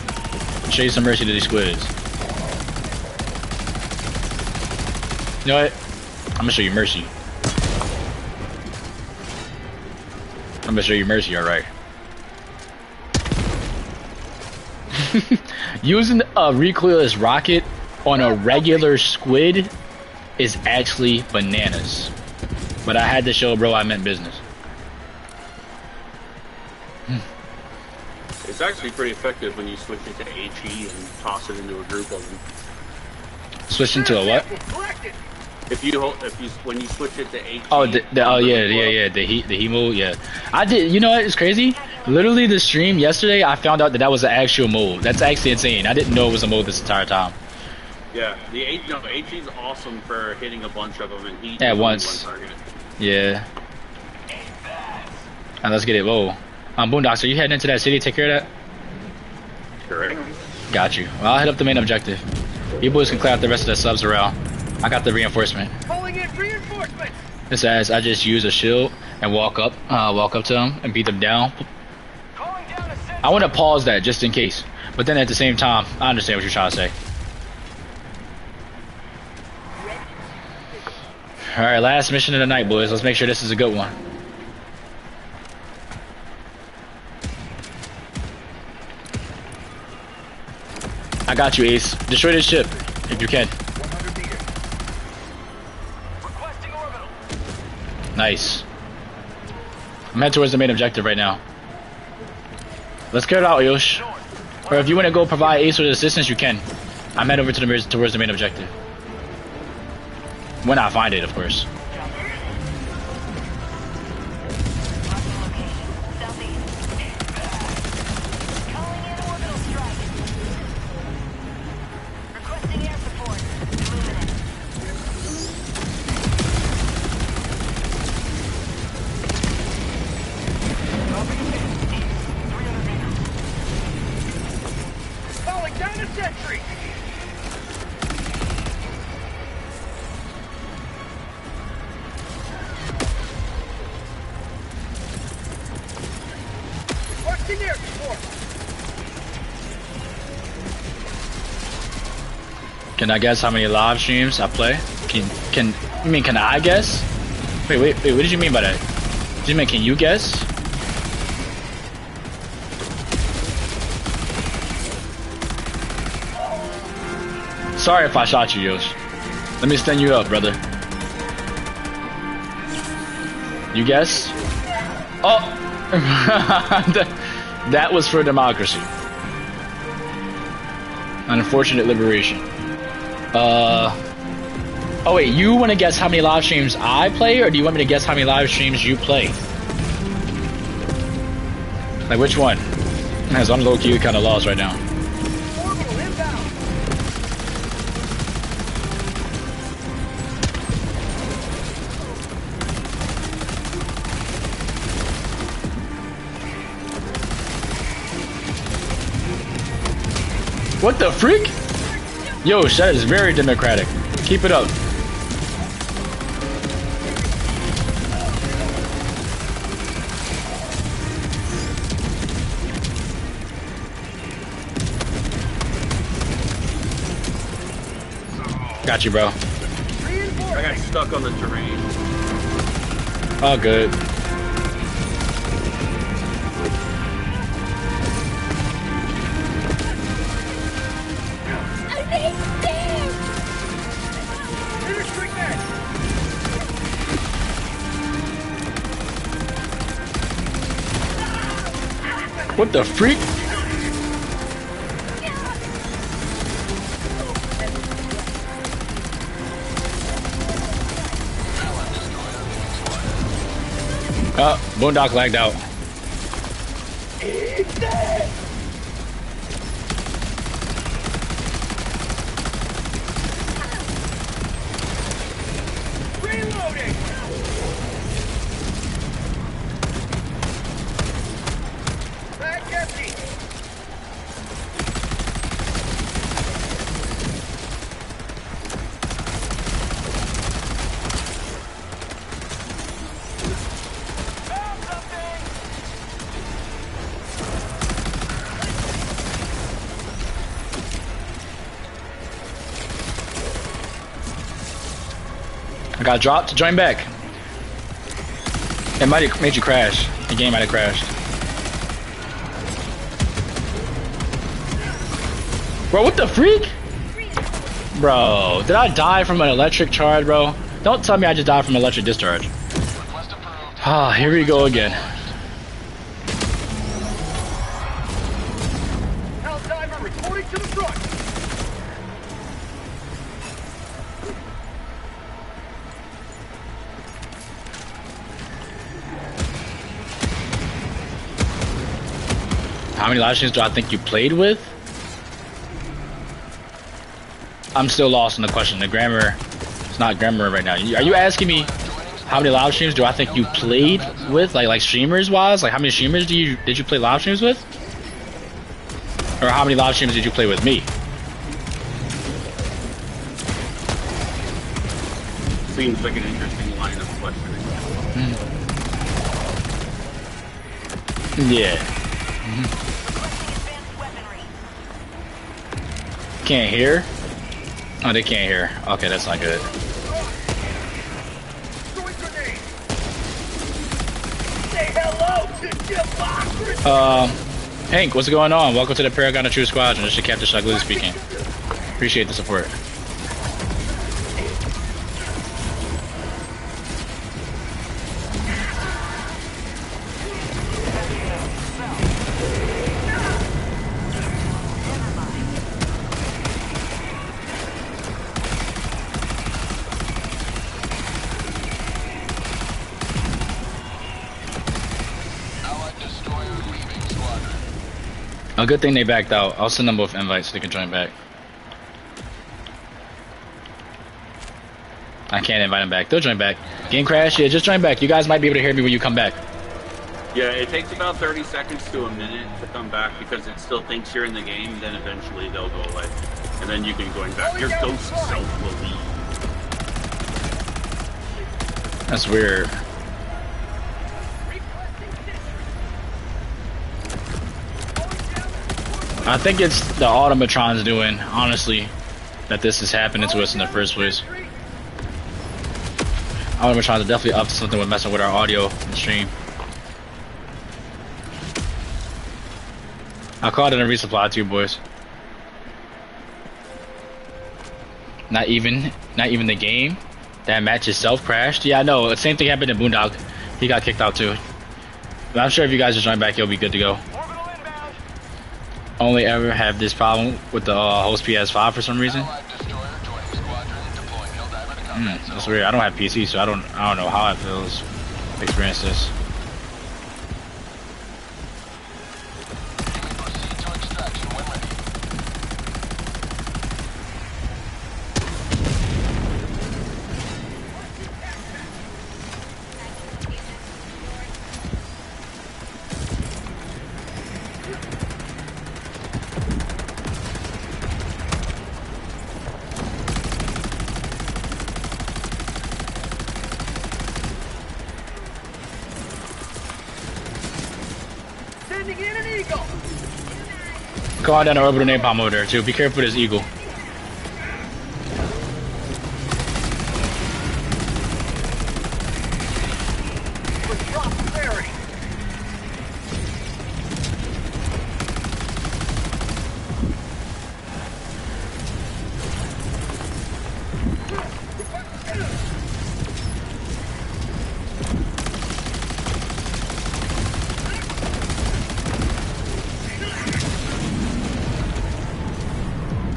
Show you some mercy to these squids. You know what? I'm gonna show you mercy. Alright. Using a recoilless rocket on a regular squid is actually bananas. But I had to show bro I meant business. It's actually pretty effective when you switch it to HE and toss it into a group of them. Switch into a what? When you switch it to HE. Oh, the heat mode, yeah. I did. You know what? It's crazy. Literally, the stream yesterday, I found out that was an actual mode. That's actually insane. I didn't know it was a mode this entire time. Yeah, HE is awesome for hitting a bunch of them and heat at once. Yeah. Now let's get it. Whoa. Boondocks, are you heading into that city? Take care of that. Correct. Got you. Well, I'll head up the main objective. You boys can clear out the rest of the subs around. I got the reinforcement. Calling in reinforcement. It says I just use a shield and walk up to them and beat them down. I want to pause that just in case, but then at the same time, I understand what you're trying to say. All right, last mission of the night, boys. Let's make sure this is a good one. I got you, Ace. Destroy this ship if you can. Nice. I'm heading towards the main objective right now. Let's clear it out, Yosh. Or if you want to go provide Ace with assistance, you can. I'm heading over to towards the main objective. When I find it, of course. Can I guess how many live streams I play? Can I guess? Wait, what did you mean by that? Did you mean, can you guess? Sorry if I shot you, Yosh. Let me stand you up, brother. You guess? Oh! that was for democracy. An unfortunate liberation. Oh wait, you want to guess how many live streams I play, or do you want me to guess how many live streams you play? Like which one? As I'm low-key kind of lost right now. What the freak? Yo, that is very democratic. Keep it up. Got you, bro. I got stuck on the terrain. All good. What the freak? Boondock lagged out. Reloading. Back empty. I got dropped to join back. It might have made you crash. The game might have crashed. Bro, what the freak? Bro, did I die from an electric charge, bro? Don't tell me I just died from electric discharge. Ah, here we go again. Helldiver reporting to the front. How many live streams do I think you played with? I'm still lost in the question. The grammar, it's not grammar right now. Are you asking me how many live streams do I think you played with, like streamers wise? Like how many streamers did you play live streams with? Or how many live streams did you play with me? Seems like an interesting line of questioning. Yeah. Can't hear? Oh, they can't hear. Okay, that's not good. Say hello to democracy. Hank, what's going on? Welcome to the Paragon of True Squadron. This is Captain Shagloo speaking. Appreciate the support. A good thing they backed out. I'll send them both invites so they can join back. I can't invite them back. They'll join back. Game crash? Yeah, just join back. You guys might be able to hear me when you come back. Yeah, it takes about 30 seconds to a minute to come back because it still thinks you're in the game, then eventually they'll go away. And then you can join back. Your ghost self will leave. That's weird. I think it's the automatrons doing, honestly. that this is happening to us in the first place. I would have trying to definitely up something with messing with our audio and stream. I called it a resupply too, boys. Not even the game. That match itself crashed. Yeah, I know. The same thing happened to Boondock. He got kicked out too. But I'm sure if you guys just join back, you'll be good to go. Only ever have this problem with the host PS5 for some reason. That's weird. I don't have PC, so I don't know how it feels to experience this. Calling down an orbital napalm over there too. Be careful with this eagle.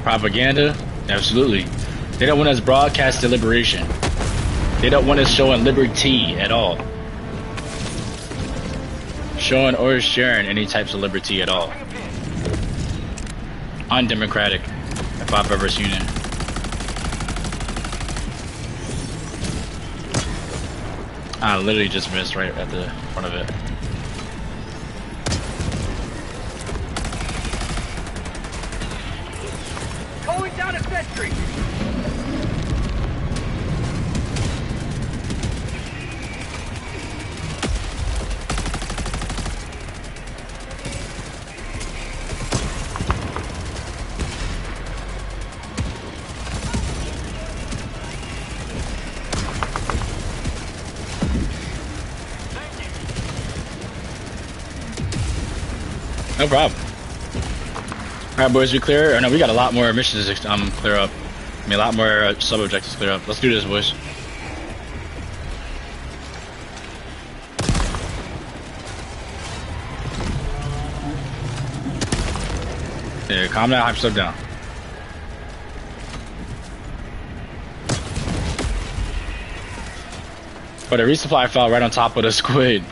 Propaganda? Absolutely. They don't want us broadcasting liberation. They don't want us showing liberty at all. Showing or sharing any types of liberty at all. Undemocratic, if I've ever seen it. I literally just missed right at the front of it. Sentry! No problem. Alright, boys, we clear? Or no, we got a lot more missions to clear up. I mean, a lot more sub-objectives to clear up. Let's do this, boys. Yeah, calm down, hype stuff down. But the resupply fell right on top of the squid.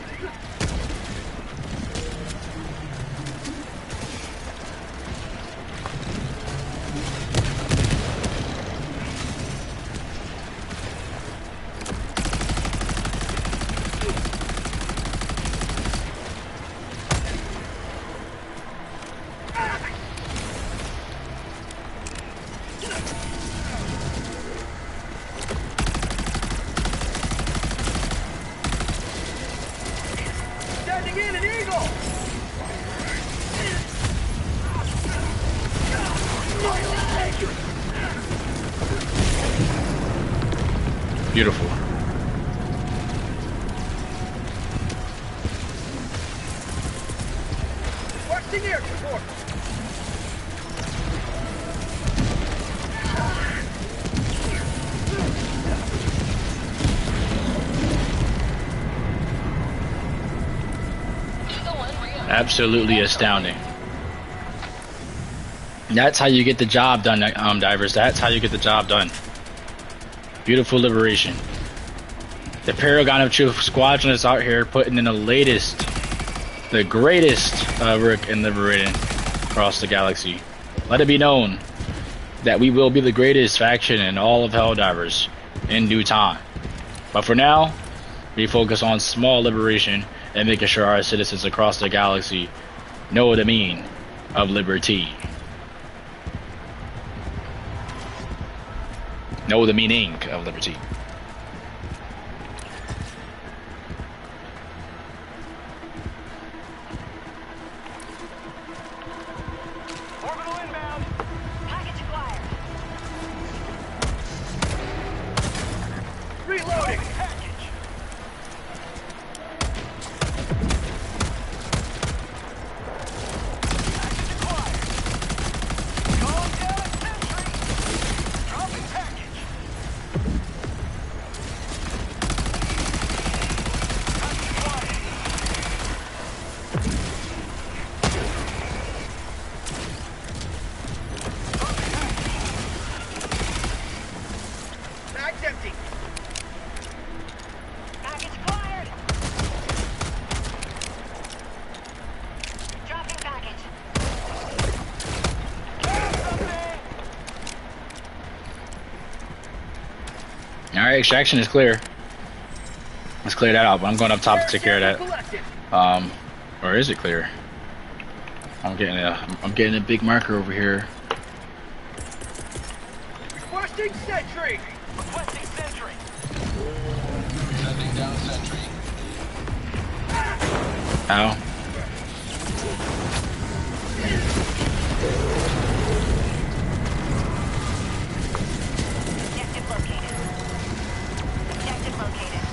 Beautiful. Requesting air support. Absolutely astounding. That's how you get the job done, divers. That's how you get the job done. Beautiful liberation. The Paragon of Truth Squadron is out here putting in the greatest work in liberating across the galaxy. Let it be known that we will be the greatest faction in all of Helldivers in due time. But for now, we focus on small liberation and making sure our citizens across the galaxy know the meaning of liberty. Know the meaning of liberty. Orbital inbound. Package acquired. Alright, extraction is clear. Let's clear that out, but I'm going up top to take care of that. Or is it clear? I'm getting a big marker over here. Requesting sentry. Requesting sentry. Sending down sentry. Ow. Objective located. Objective located.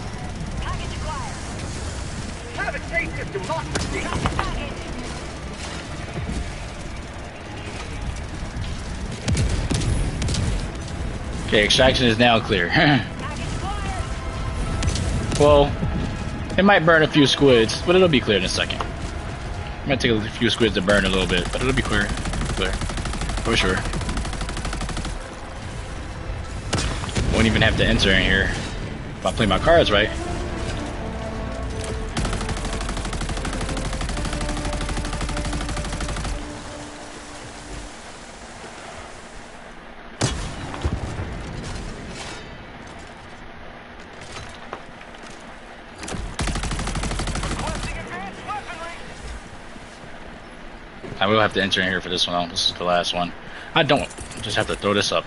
Package acquired. Have a taste of democracy. Package. Okay, extraction is now clear. Package acquired. Well, it might burn a few squids, but it'll be clear in a second. It might take a few squids to burn a little bit, but it'll be clear. Clear. For sure. Won't even have to enter in here if I play my cards right. I will have to enter in here for this one. This is the last one. I don't. Just have to throw this up.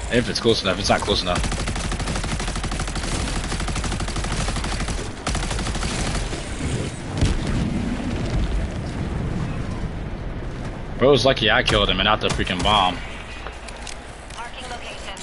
If it's close enough. It's not close enough. Bro was lucky I killed him and not the freaking bomb. Marking location.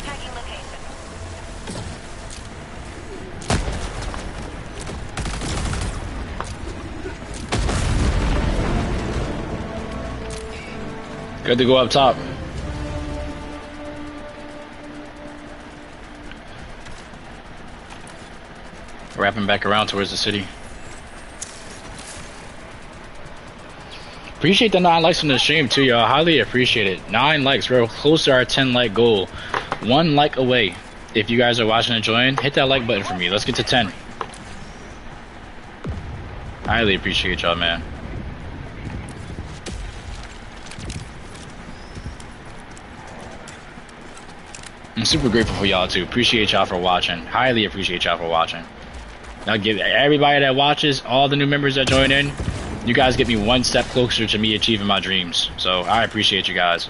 Tagging location. Good to go up top. Wrapping back around towards the city. Appreciate the 9 likes on the stream too, y'all. Highly appreciate it. 9 likes. We're close to our 10 like goal. 1 like away. If you guys are watching and enjoying, hit that like button for me. Let's get to 10. Highly appreciate y'all, man. I'm super grateful for y'all too. Appreciate y'all for watching. Highly appreciate y'all for watching. I'll give everybody that watches, all the new members that join in, you guys get me 1 step closer to me achieving my dreams. So I appreciate you guys.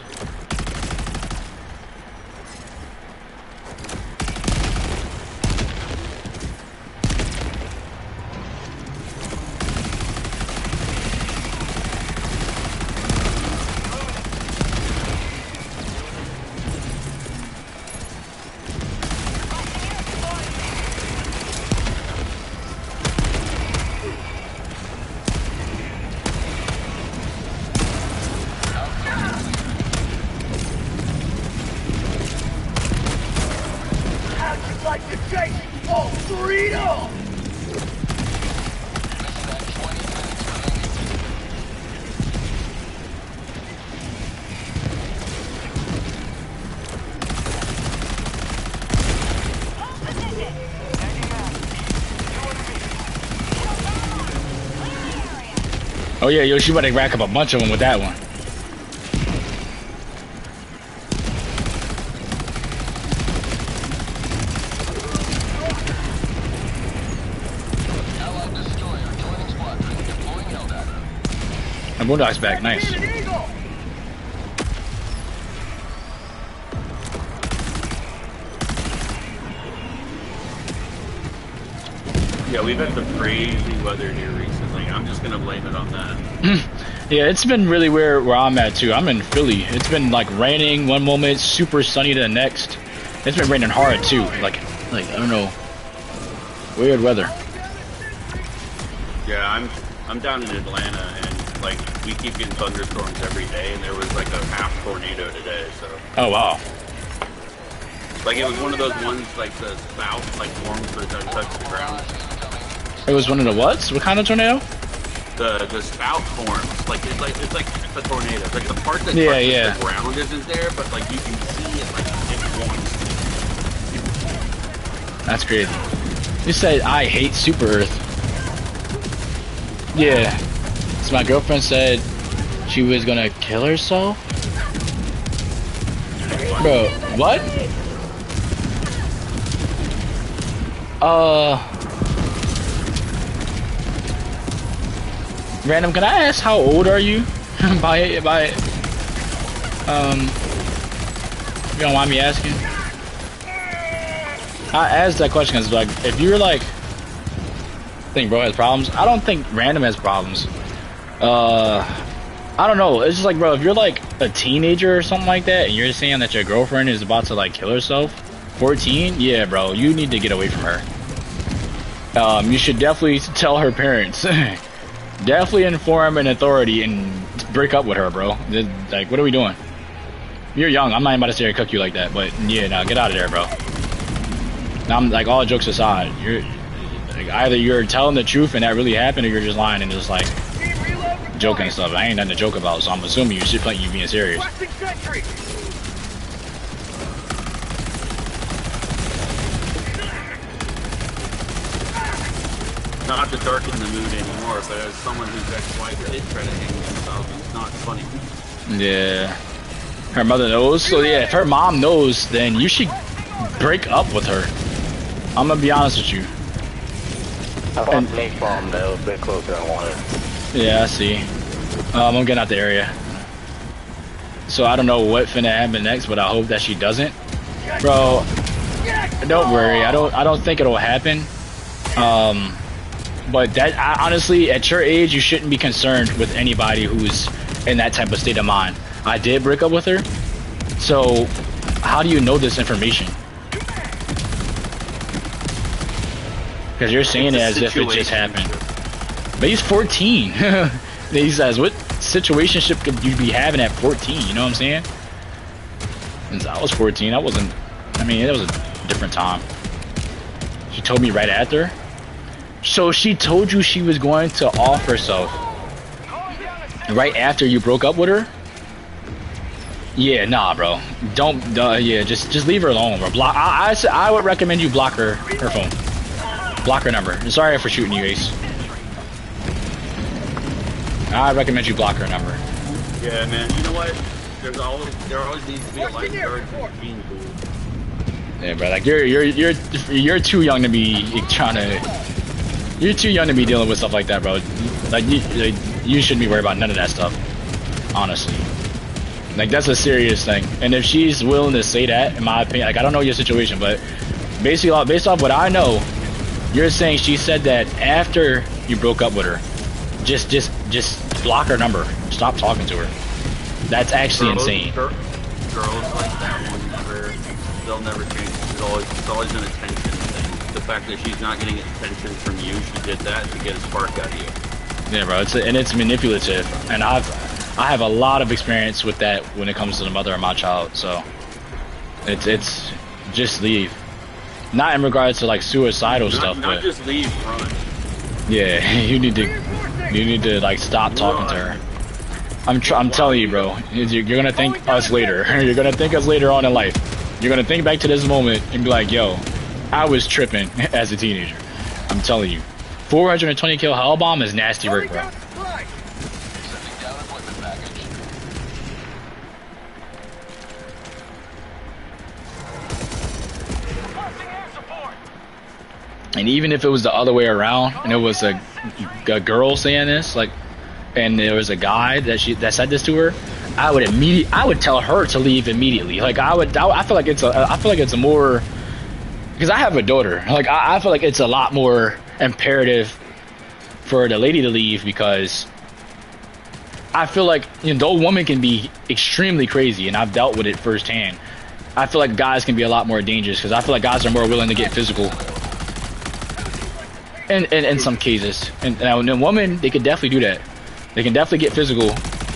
Oh yeah, yo, she about to rack up a bunch of them with that one. And Bulldog's back, nice. Yeah, we've had some crazy weather here recently. I'm just gonna blame it on that. Yeah, it's been really weird where I'm at too. I'm in Philly. It's been like raining one moment, super sunny the next. It's been raining hard too. Like I don't know. Weird weather. Yeah, I'm down in Atlanta, and like we keep getting thunderstorms every day, and there was like a half tornado today. So. Oh wow. Like it was one of those ones like the spout like forms but it doesn't touch the ground. It was one of the whats? What kind of tornado? The spout forms like it's like a tornado. Like the part that yeah. the ground isn't there, but like you can see it like it wants to. That's crazy. You said I hate Super Earth. Yeah. So my girlfriend said she was gonna kill herself. Bro, what? Random, can I ask how old are you? If you don't mind me asking. I asked that question because, like, if you're like, think bro has problems. I don't think Random has problems. I don't know. It's just like, bro, if you're like a teenager or something like that, and you're saying that your girlfriend is about to like kill herself, 14, yeah, bro, you need to get away from her. You should definitely tell her parents. Definitely inform an authority and break up with her, bro. Like, what are we doing? You're young. I'm not even about to say cook you like that, but yeah, now get out of there, bro. Now, I'm like, all jokes aside, you're like, either you're telling the truth and that really happened, or you're just lying and just like joking and stuff. I ain't nothing to joke about, so I'm assuming you should think you being serious. Not to darken the mood anymore, but as someone whose ex-wife did try to hang themselves, it's not funny. Yeah. Her mother knows, so yeah, if her mom knows, then you should break up with her. I'm gonna be honest with you. I want to make bomb though, a bit closer than I wanted. Yeah, I see. I'm getting out the area. So I don't know what finna happen next, but I hope that she doesn't. Bro, don't worry. I don't think it'll happen. But that honestly, at your age, you shouldn't be concerned with anybody who's in that type of state of mind. I did break up with her, so how do you know this information? Because you're saying it as if it just happened. But he's 14. He says, what situationship could you be having at 14? You know what I'm saying? Since I was 14, I wasn't. I mean, it was a different time. She told me right after. So she told you she was going to off herself right after you broke up with her? Yeah, nah, bro. Don't. Yeah, just leave her alone, bro. Block. I would recommend you block her phone. Block her number. I'm sorry for shooting you, Ace. I recommend you block her number. Yeah, man. You know what? There always needs to be a lifeguard in the gene pool. Yeah, bro. Like you're too young to be trying to. You're too young to be dealing with stuff like that, bro. Like you shouldn't be worried about none of that stuff. Honestly. Like that's a serious thing. And if she's willing to say that, in my opinion, like I don't know your situation, but basically based off what I know, you're saying she said that after you broke up with her. Just block her number. Stop talking to her. That's actually insane. Girls like that they'll never change. It's always an attention thing. The fact that she's not getting attention from you, she did that to get a spark out of you. Yeah, bro. It's manipulative, and I have a lot of experience with that when it comes to the mother of my child. So it's just leave. Not in regards to like suicidal stuff, not but just leave, run. Yeah, you need to like stop talking to her. I'm telling you, bro. You're gonna thank us later. You're gonna thank us later on in life. You're gonna think back to this moment and be like, yo, I was tripping as a teenager. I'm telling you. 420 kill hell bomb is nasty work, bro. And even if it was the other way around, and it was a girl saying this, like, and there was a guy that said this to her, I would tell her to leave immediately. Like I feel like it's a more, because I have a daughter. Like I feel like it's a lot more imperative for the lady to leave, because I feel like, you know, the woman can be extremely crazy, and I've dealt with it firsthand. I feel like guys can be a lot more dangerous, because I feel like guys are more willing to get physical. In some cases, and a woman, they could definitely do that. They can definitely get physical,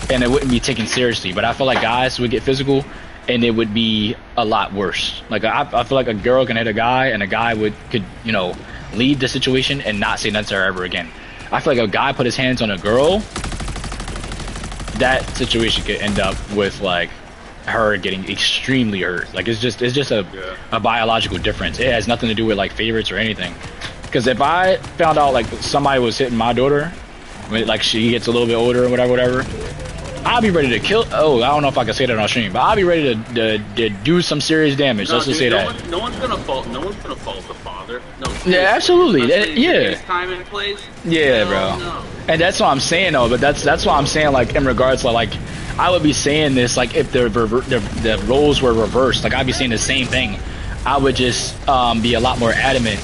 and it wouldn't be taken seriously. But I feel like guys would get physical, and it would be a lot worse. Like I feel like a girl can hit a guy, and a guy could, you know, leave the situation and not say nothing to her ever again. I feel like a guy put his hands on a girl, that situation could end up with like her getting extremely hurt. Like it's just a biological difference. It has nothing to do with like favorites or anything. Because if I found out like somebody was hitting my daughter, when like she gets a little bit older or whatever, I'll be ready to kill. Oh, I don't know if I can say that on stream, but I'll be ready to do some serious damage. Let's just say that. No one's gonna fault. No one's gonna fault the father. No. Yeah, absolutely. Yeah. Time and place. Yeah, bro. No. And that's what I'm saying though. But that's what I'm saying. Like in regards to like, I would be saying this like if the roles were reversed. Like I'd be saying the same thing. I would just be a lot more adamant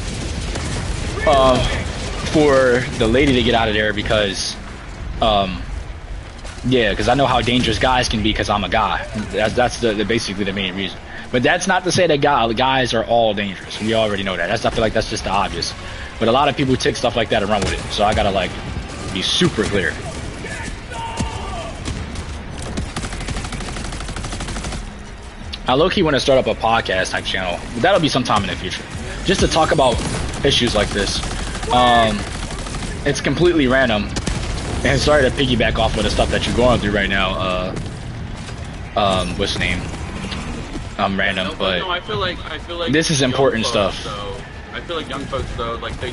for the lady to get out of there because yeah, because I know how dangerous guys can be because I'm a guy. That's basically the main reason. But that's not to say that guys are all dangerous. We already know that. I feel like that's just the obvious. But a lot of people take stuff like that and run with it. So I gotta like be super clear. I low-key want to start up a podcast type channel. But that'll be sometime in the future. Just to talk about issues like this. It's completely random. And sorry to piggyback off of the stuff that you're going through right now. What's the name? I'm random, but no, I feel like this is important stuff. Though, I feel like young folks though, like they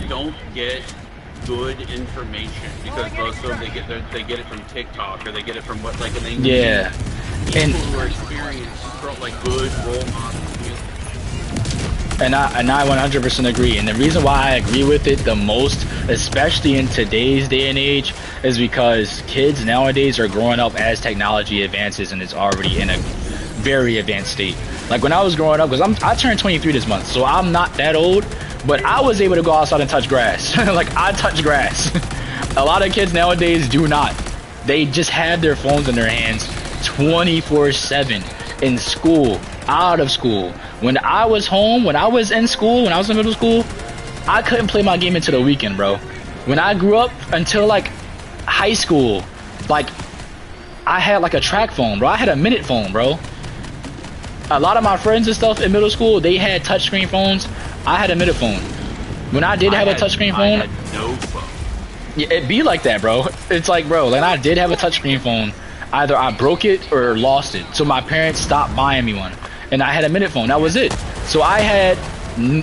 don't get good information because most of them they get it from TikTok or they get it from what like an English. Yeah. People who are experienced from like good role models. And I 100% agree. And the reason why I agree with it the most, especially in today's day and age, is because kids nowadays are growing up as technology advances and it's already in a very advanced state. Like when I was growing up, because I turned 23 this month, so I'm not that old, but I was able to go outside and touch grass. Like I touch grass. A lot of kids nowadays do not. They just have their phones in their hands 24/7 in school, out of school. When I was home, when I was in school, when I was in middle school, I couldn't play my game until the weekend, bro. When I grew up until like high school, like I had like a track phone, bro. I had a minute phone, bro. A lot of my friends and stuff in middle school, they had touchscreen phones. I had a minute phone. When I did have a touchscreen phone, I had no phone. Yeah, it'd be like that, bro. It's like, bro, when I did have a touchscreen phone, either I broke it or lost it. So my parents stopped buying me one. And I had a minute phone. That was it. So I had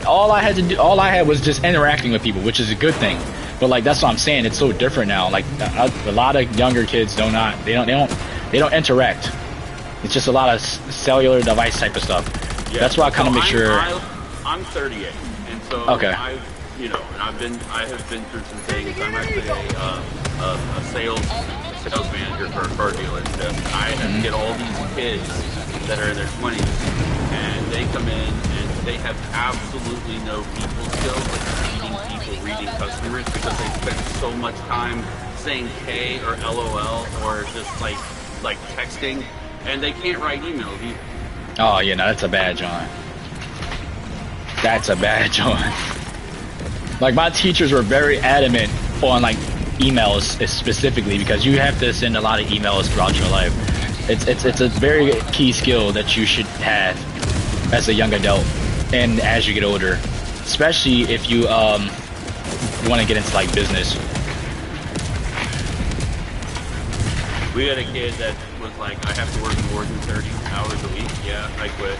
all I had was just interacting with people, which is a good thing. But like that's what I'm saying. It's so different now. Like a lot of younger kids don't interact. It's just a lot of cellular device type of stuff. Yeah, that's why I kind of make sure. I'm 38, and so okay. I have been through some things. I'm actually a sales manager for a car dealership. I have to get all these kids that are in their 20s, and they come in and they have absolutely no people skills, like reading customers, because they spend so much time saying K or LOL or just like texting, and they can't write emails either. Oh yeah, no, that's a bad John. That's a bad John. Like my teachers were very adamant on like emails specifically because you have to send a lot of emails throughout your life. It's a very key skill that you should have as a young adult and as you get older, especially if you want to get into like business. We had a kid that was like, I have to work more than 30 hours a week. Yeah, I quit.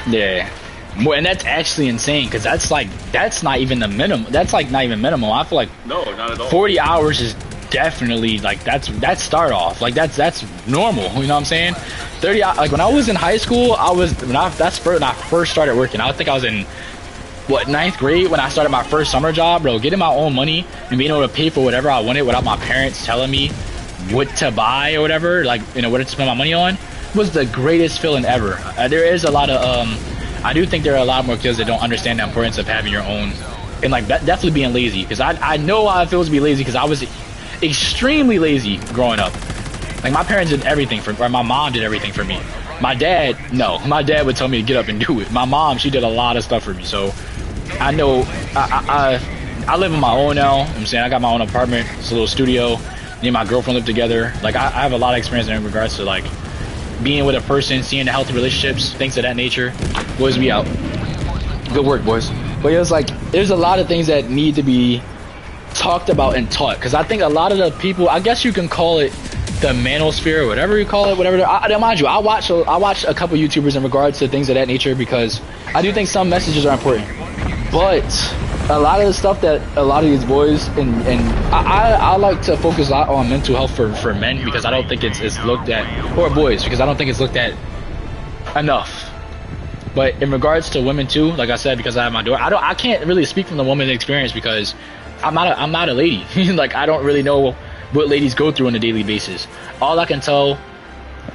Yeah. And that's actually insane because that's not even the minimum. That's like not even minimum. I feel like no, not at all. 40 hours is definitely like that's start off. Like that's normal. You know what I'm saying? 30 like when I was in high school, when I first started working. I think I was in ninth grade when I started my first summer job, bro. Getting my own money and being able to pay for whatever I wanted without my parents telling me what to buy or whatever, like what to spend my money on, was the greatest feeling ever. There is a lot of I do think there are a lot more kids that don't understand the importance of having your own, and like definitely being lazy, because I know how it feels to be lazy because I was extremely lazy growing up. Like my parents did everything or my mom did everything for me. My dad would tell me to get up and do it. My mom, she did a lot of stuff for me, so I know I live on my own now. I'm saying I got my own apartment. It's a little studio. Me and my girlfriend live together. Like I have a lot of experience in regards to like being with a person, seeing the healthy relationships, things of that nature. Boys, we out. Good work, boys. But it was like, there's a lot of things that need to be talked about and taught. Because I think a lot of the people, I guess you can call it the manosphere or whatever you call it, whatever. Mind you, I watch a couple YouTubers in regards to things of that nature because I do think some messages are important. But a lot of the stuff that a lot of these boys and I like to focus a lot on mental health for men because I don't think it's looked at, or boys, because I don't think it's looked at enough. But in regards to women too, like I said, because I have my daughter, I can't really speak from the woman's experience because I'm not a lady. Like, I don't really know what ladies go through on a daily basis. All I can tell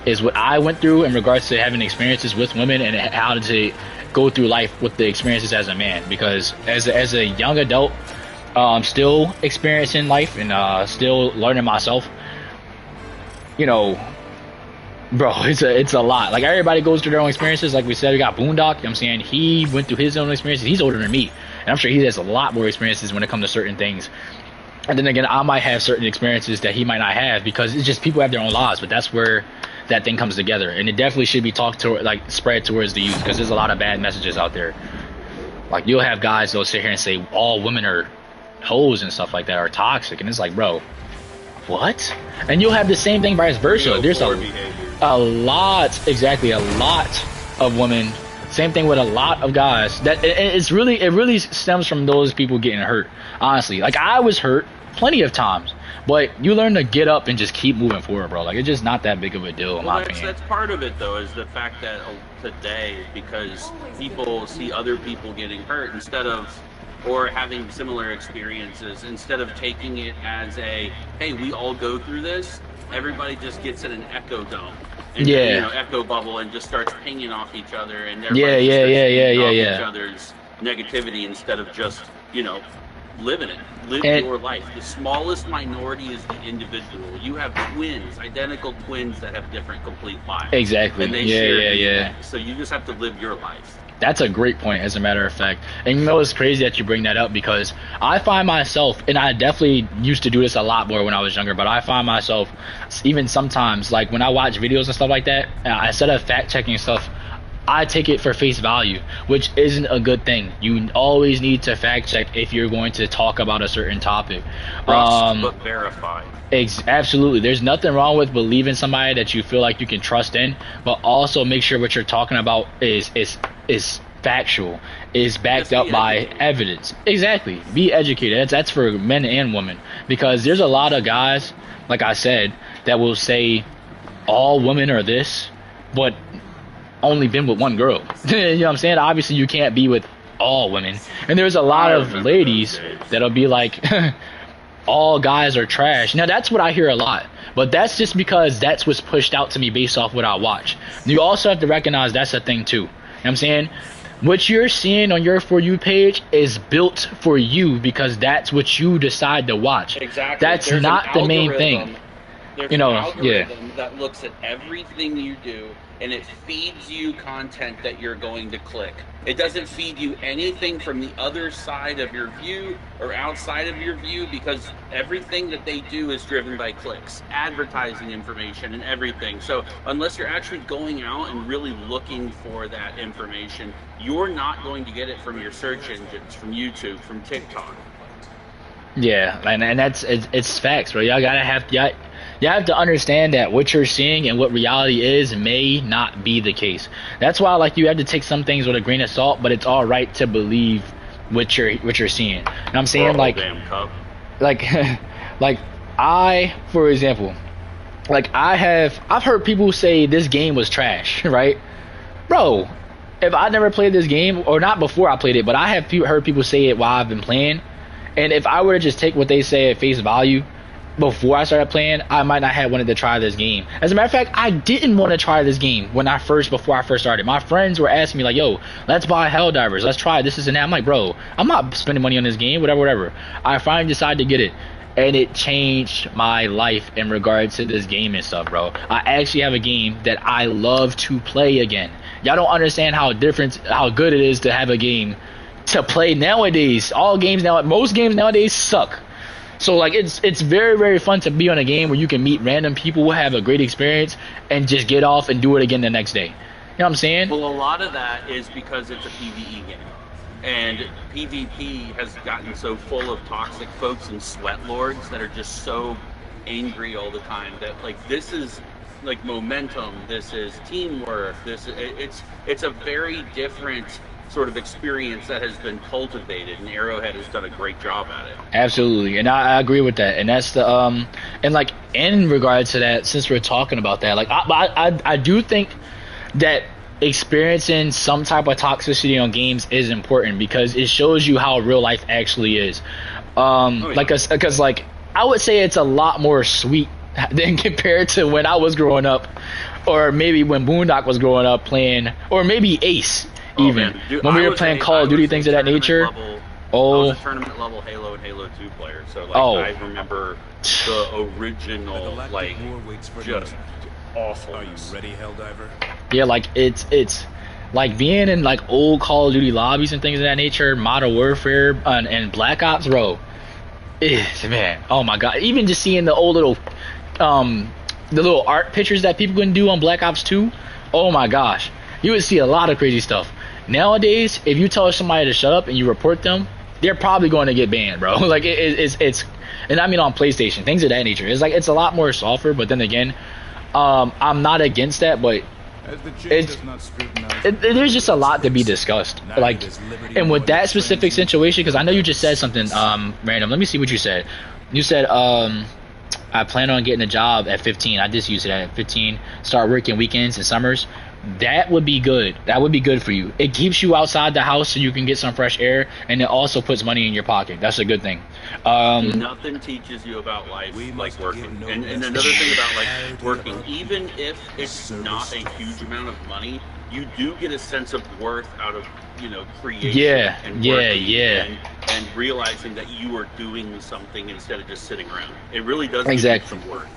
is what I went through in regards to having experiences with women and how to go through life with the experiences as a man. Because as a young adult, still experiencing life and still learning myself, you know, bro, it's a lot. Like, everybody goes through their own experiences. Like we said, we got Boondock, you know what I'm saying? He went through his own experiences. He's older than me, and I'm sure he has a lot more experiences when it comes to certain things. And then again, I might have certain experiences that he might not have because it's just people have their own lives. But that's where that thing comes together, and it definitely should be talked to, like, spread towards the youth, because there's a lot of bad messages out there. Like, you'll have guys that'll sit here and say all women are hoes and stuff like that, are toxic, and it's like, bro, what? And you'll have the same thing vice versa. There's a lot of women, same thing with a lot of guys, that it really stems from those people getting hurt, honestly. Like, I was hurt plenty of times, but you learn to get up and just keep moving forward, bro. Like, it's just not that big of a deal, in my opinion. That's part of it, though, is the fact that today, because people see other people getting hurt or having similar experiences, instead of taking it as a, hey, we all go through this, everybody just gets in an echo dome. And, you know, echo bubble, and just starts pinging off each other, and everybody each other's negativity instead of just, you know, living it. Live your life. The smallest minority is the individual. You have twins, identical twins that have different complete lives. Exactly. And they share so you just have to live your life. That's a great point, as a matter of fact. And you know, it's crazy that you bring that up, because I find myself, and I definitely used to do this a lot more when I was younger, but I find myself, even sometimes, like when I watch videos and stuff like that, instead of fact-checking stuff, I take it for face value, which isn't a good thing. You always need to fact-check if you're going to talk about a certain topic. But verify. Absolutely. There's nothing wrong with believing somebody that you feel like you can trust in, but also make sure what you're talking about is factual, is backed up by evidence. Exactly. Be educated. That's for men and women, because there's a lot of guys, like I said, that will say all women are this, but only been with one girl. You know what I'm saying? Obviously, you can't be with all women. And there's a lot of ladies that'll be like, all guys are trash. Now, that's what I hear a lot, but that's just because that's what's pushed out to me based off what I watch. You also have to recognize that's a thing too. You know what I'm saying? What you're seeing on your For You page is built for you, because that's what you decide to watch. Exactly. That's not the main thing. There's an algorithm that looks at everything you do, and it feeds you content that you're going to click. It doesn't feed you anything from the other side of your view or outside of your view, because everything that they do is driven by clicks, advertising information, and everything. So unless you're actually going out and really looking for that information, you're not going to get it from your search engines, from YouTube, from TikTok. Yeah, and it's facts, bro. You have to understand that what you're seeing and what reality is may not be the case. That's why, like, you have to take some things with a grain of salt, but it's all right to believe what you're seeing. You know what I'm saying? Like I, for example, like I've heard people say this game was trash, right? Bro, if I never played this game, or not before I played it, but I have heard people say it while I've been playing, and if I were to just take what they say at face value before I started playing, I might not have wanted to try this game. As a matter of fact, I didn't want to try this game before I first started. My friends were asking me like, yo, let's buy Helldivers, let's try this and that. I'm like, bro, I'm not spending money on this game, whatever. I finally decided to get it, and it changed my life in regards to this game and stuff, bro. I actually have a game that I love to play again. Y'all don't understand how good it is to have a game to play nowadays. Most games nowadays suck. So, like, it's very, very fun to be on a game where you can meet random people, have a great experience, and just get off and do it again the next day. You know what I'm saying? Well, a lot of that is because it's a PvE game. And PvP has gotten so full of toxic folks and sweat lords that are just so angry all the time that like this is like momentum, this is teamwork, it's a very different sort of experience that has been cultivated, and Arrowhead has done a great job at it. Absolutely, and I agree with that. And that's the and like in regards to that, since we're talking about that, like I do think that experiencing some type of toxicity on games is important because it shows you how real life actually is. Like because like I would say it's a lot more sweet than compared to when I was growing up, or maybe when Boondock was growing up playing, or maybe Ace. Even Dude, when we were playing Call of Duty, things of that nature. I was a tournament level Halo and Halo 2 player, so like I remember the original like just awful. Are you ready, Helldiver? Yeah, like it's like being in like old Call of Duty lobbies and things of that nature, Modern Warfare and Black Ops, bro. Man, oh my god! Even just seeing the old little the little art pictures that people can do on Black Ops 2, oh my gosh, you would see a lot of crazy stuff. Nowadays, if you tell somebody to shut up and you report them, they're probably going to get banned, bro. Like it's and I mean on PlayStation, things of that nature. It's like it's a lot more softer, but then again, I'm not against that, but there's just a lot to be discussed. Like, and with that specific situation, because I know you just said something random. Let me see what you said. You said I plan on getting a job at 15. I just used it at 15. Start working weekends and summers. That would be good. That would be good for you. It keeps you outside the house so you can get some fresh air, and it also puts money in your pocket. That's a good thing. Nothing teaches you about life like working. And another thing about like working, even if it's not a huge amount of money, you do get a sense of worth out of, you know, creation and working and realizing that you are doing something instead of just sitting around. It really does give some worth.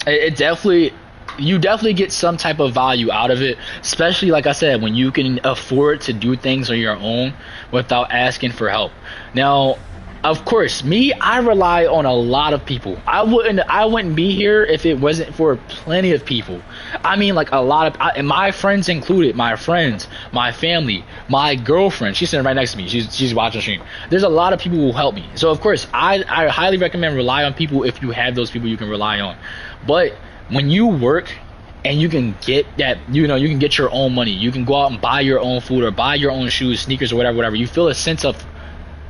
It definitely, you definitely get some type of value out of it, especially like I said, when you can afford to do things on your own without asking for help. Now, of course, me, I rely on a lot of people. I wouldn't be here if it wasn't for plenty of people. I mean, like a lot of, and my friends included, my friends, my family, my girlfriend. She's sitting right next to me. She's watching the stream. There's a lot of people who help me. So of course, I highly recommend rely on people if you have those people you can rely on. But when you work and you can get that, you know, you can get your own money. You can go out and buy your own food or buy your own shoes, sneakers, or whatever. You feel a sense of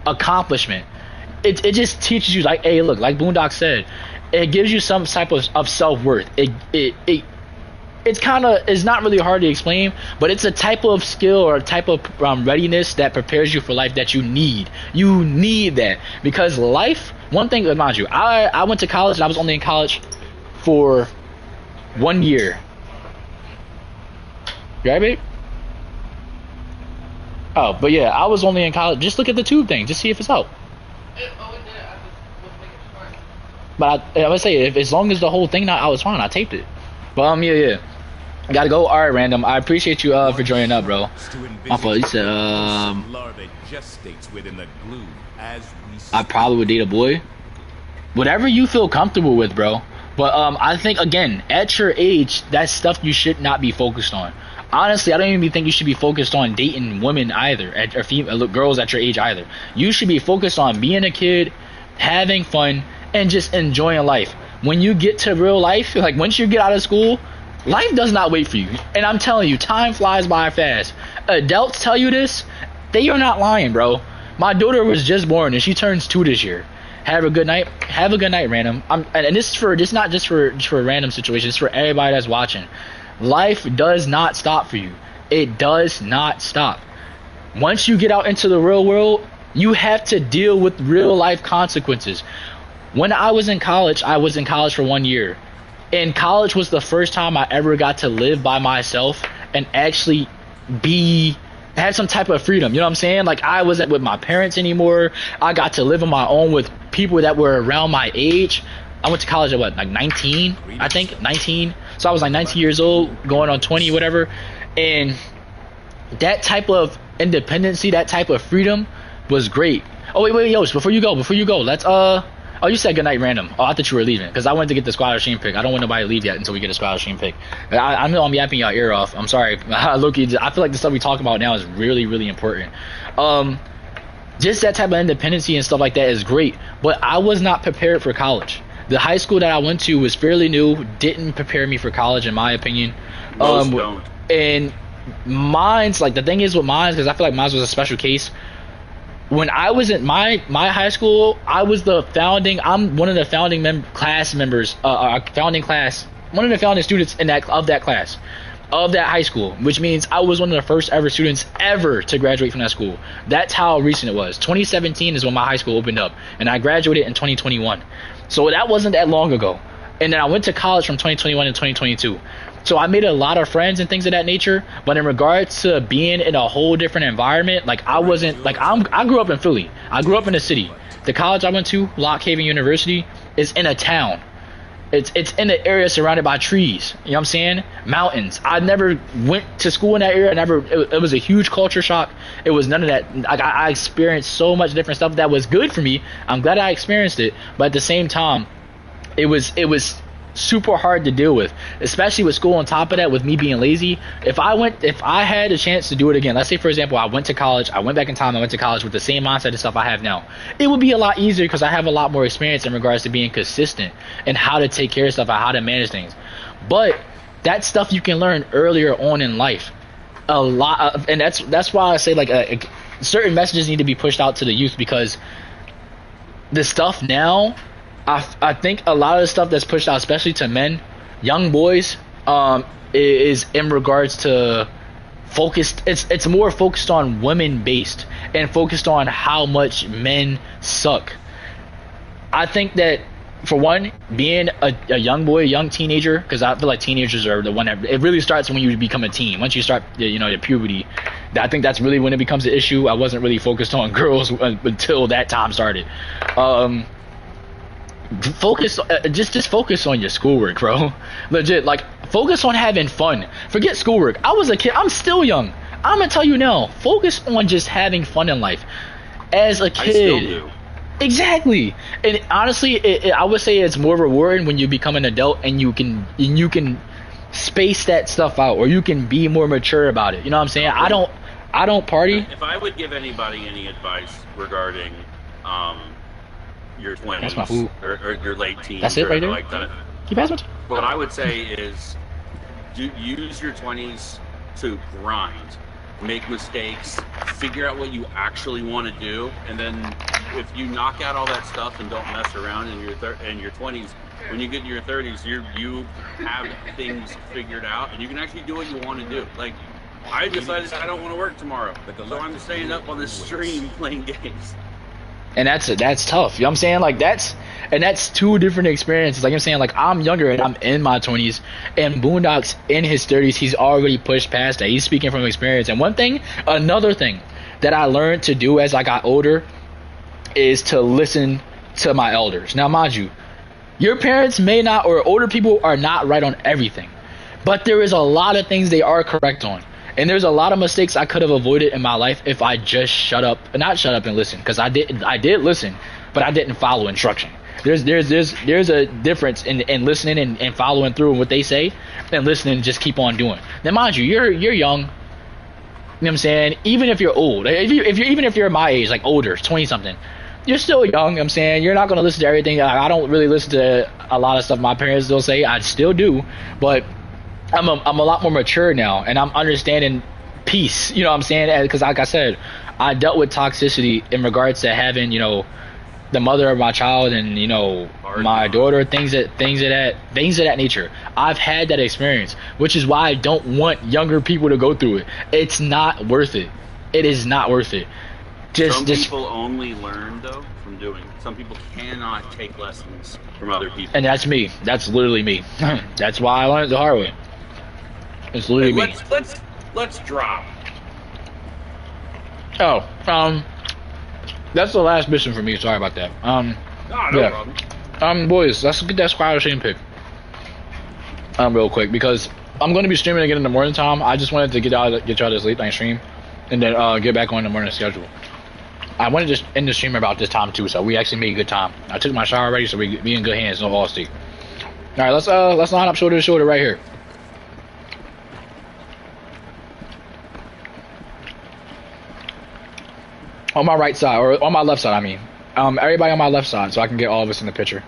accomplishment. It just teaches you, like, hey, look, like Boondock said, it gives you some type of self-worth. It's kind of, it's not really hard to explain, but it's a type of skill or a type of readiness that prepares you for life that you need. You need that, because life, one thing, mind you, I went to college and I was only in college for 1 year. You right, babe? Oh, but yeah, I was only in college. Just look at the tube thing. Just see if it's out. But I would say, if as long as the whole thing not out, it's fine. I taped it. But yeah. Gotta go. All right, Random. I appreciate you for joining up, bro. My fault. You said I probably would date a boy. Whatever you feel comfortable with, bro. But I think, again, at your age, that's stuff you should not be focused on. Honestly, I don't even think you should be focused on dating women either, or female girls at your age either. You should be focused on being a kid, having fun, and just enjoying life. When you get to real life, like once you get out of school, life does not wait for you. And I'm telling you, time flies by fast. Adults tell you this, they are not lying, bro. My daughter was just born and she turns 2 this year. Have a good night. Have a good night, Random. And this is for, this not just for random situations, it's for everybody that's watching. Life does not stop for you. It does not stop. Once you get out into the real world, you have to deal with real life consequences. When I was in college for 1 year. And college was the first time I ever got to live by myself and actually have some type of freedom. You know what I'm saying? Like, I wasn't with my parents anymore. I got to live on my own with people that were around my age. I went to college at what, like 19, I think, 19. So I was like 19 years old, going on 20, whatever. And that type of independency, that type of freedom was great. Oh, wait, yo, before you go, let's, oh, you said goodnight, Random. Oh, I thought you were leaving, because I went to get the squad stream pick. I don't want nobody to leave yet until we get a squad stream pick. I know I'm yapping y'all ear off. I'm sorry. Loki, I feel like the stuff we talk about now is really, really important. just that type of independency and stuff like that is great. But I was not prepared for college. The high school that I went to was fairly new, didn't prepare me for college, in my opinion. Most don't. And mine's like, the thing is with mine, because I feel like mine was a special case. When I was in my high school, I'm one of the founding class members, founding class, one of the founding students of that class, of that high school, which means I was one of the first ever students ever to graduate from that school. That's how recent it was. 2017 is when my high school opened up, and I graduated in 2021. So that wasn't that long ago. And then I went to college from 2021 to 2022. So I made a lot of friends and things of that nature, but in regards to being in a whole different environment, like I wasn't, like I grew up in Philly. I grew up in a city. The college I went to, Lock Haven University, is in a town. It's in an area surrounded by trees. You know what I'm saying? Mountains. I never went to school in that area. It was a huge culture shock. It was none of that. I experienced so much different stuff that was good for me. I'm glad I experienced it, but at the same time, it was super hard to deal with, especially with school on top of that, with me being lazy. If I had a chance to do it again, let's say for example I went to college, I went back in time, I went to college with the same mindset and stuff I have now, it would be a lot easier because I have a lot more experience in regards to being consistent and how to take care of stuff and how to manage things. But that stuff you can learn earlier on in life, a lot and that's why I say like certain messages need to be pushed out to the youth, because the stuff now, I think a lot of the stuff that's pushed out, especially to men, young boys, is in regards to focused. It's more focused on women based and focused on how much men suck. I think that, for one, being a young boy, young teenager, because I feel like teenagers are the one that it really starts when you become a teen. Once you start, your puberty, I think that's really when it becomes an issue. I wasn't really focused on girls until that time started. Just focus on your schoolwork, bro. Legit, like, focus on having fun. Forget schoolwork. I was a kid. I'm still young. I'm gonna tell you now, focus on just having fun in life. As a kid, I still do. Exactly. And honestly, I would say it's more rewarding when you become an adult and you can space that stuff out, or you can be more mature about it. You know what I'm saying? I don't party. If I would give anybody any advice regarding your 20s or your late teens, that's it right there. Like that, you pass me? What I would say is, use your 20s to grind, make mistakes, figure out what you actually want to do, and then if you knock out all that stuff and don't mess around in your 20s, when you get to your 30s, you have things figured out and you can actually do what you want to do. Like, I decided I don't want to work tomorrow, so I'm staying up on this stream playing games. And that's tough. You know what I'm saying? Like, that's two different experiences. Like I'm saying, like, I'm younger and I'm in my 20s, and Boondock's in his 30s. He's already pushed past that. He's speaking from experience. And another thing that I learned to do as I got older is to listen to my elders. Now, mind you, your parents may not, or older people are not right on everything, but there is a lot of things they are correct on. And there's a lot of mistakes I could have avoided in my life if I just not shut up and listen, because I did listen, but I didn't follow instruction. There's a difference in listening and following through on what they say, and listening and just keep on doing. Now, mind you, you're young. You know what I'm saying? Even if you're old, even if you're my age, like older, 20 something, you're still young. You know what I'm saying? You're not gonna listen to everything. I don't really listen to a lot of stuff my parents will say. I still do, but I'm a lot more mature now, and I'm understanding peace. You know what I'm saying? Because like I said, I dealt with toxicity in regards to having, the mother of my child and my daughter, things of that nature. I've had that experience, which is why I don't want younger people to go through it. It's not worth it. It is not worth it. Some people only learn though from doing. Some people cannot take lessons from other people. And that's me. That's literally me. That's why I learned the hard way. It's literally me. Let's drop. Oh, that's the last mission for me. Sorry about that. No problem. Boys, let's get that squad machine pick. Real quick, because I'm going to be streaming again in the morning time. I just wanted to get y'all this late night stream, and then get back on the morning schedule. I wanted to end the stream about this time too, so we actually made good time. I took my shower already, so we in good hands. No fall asleep. All right, let's line up shoulder to shoulder right here. On my right side, or on my left side, I mean. Everybody on my left side, so I can get all of us in the picture.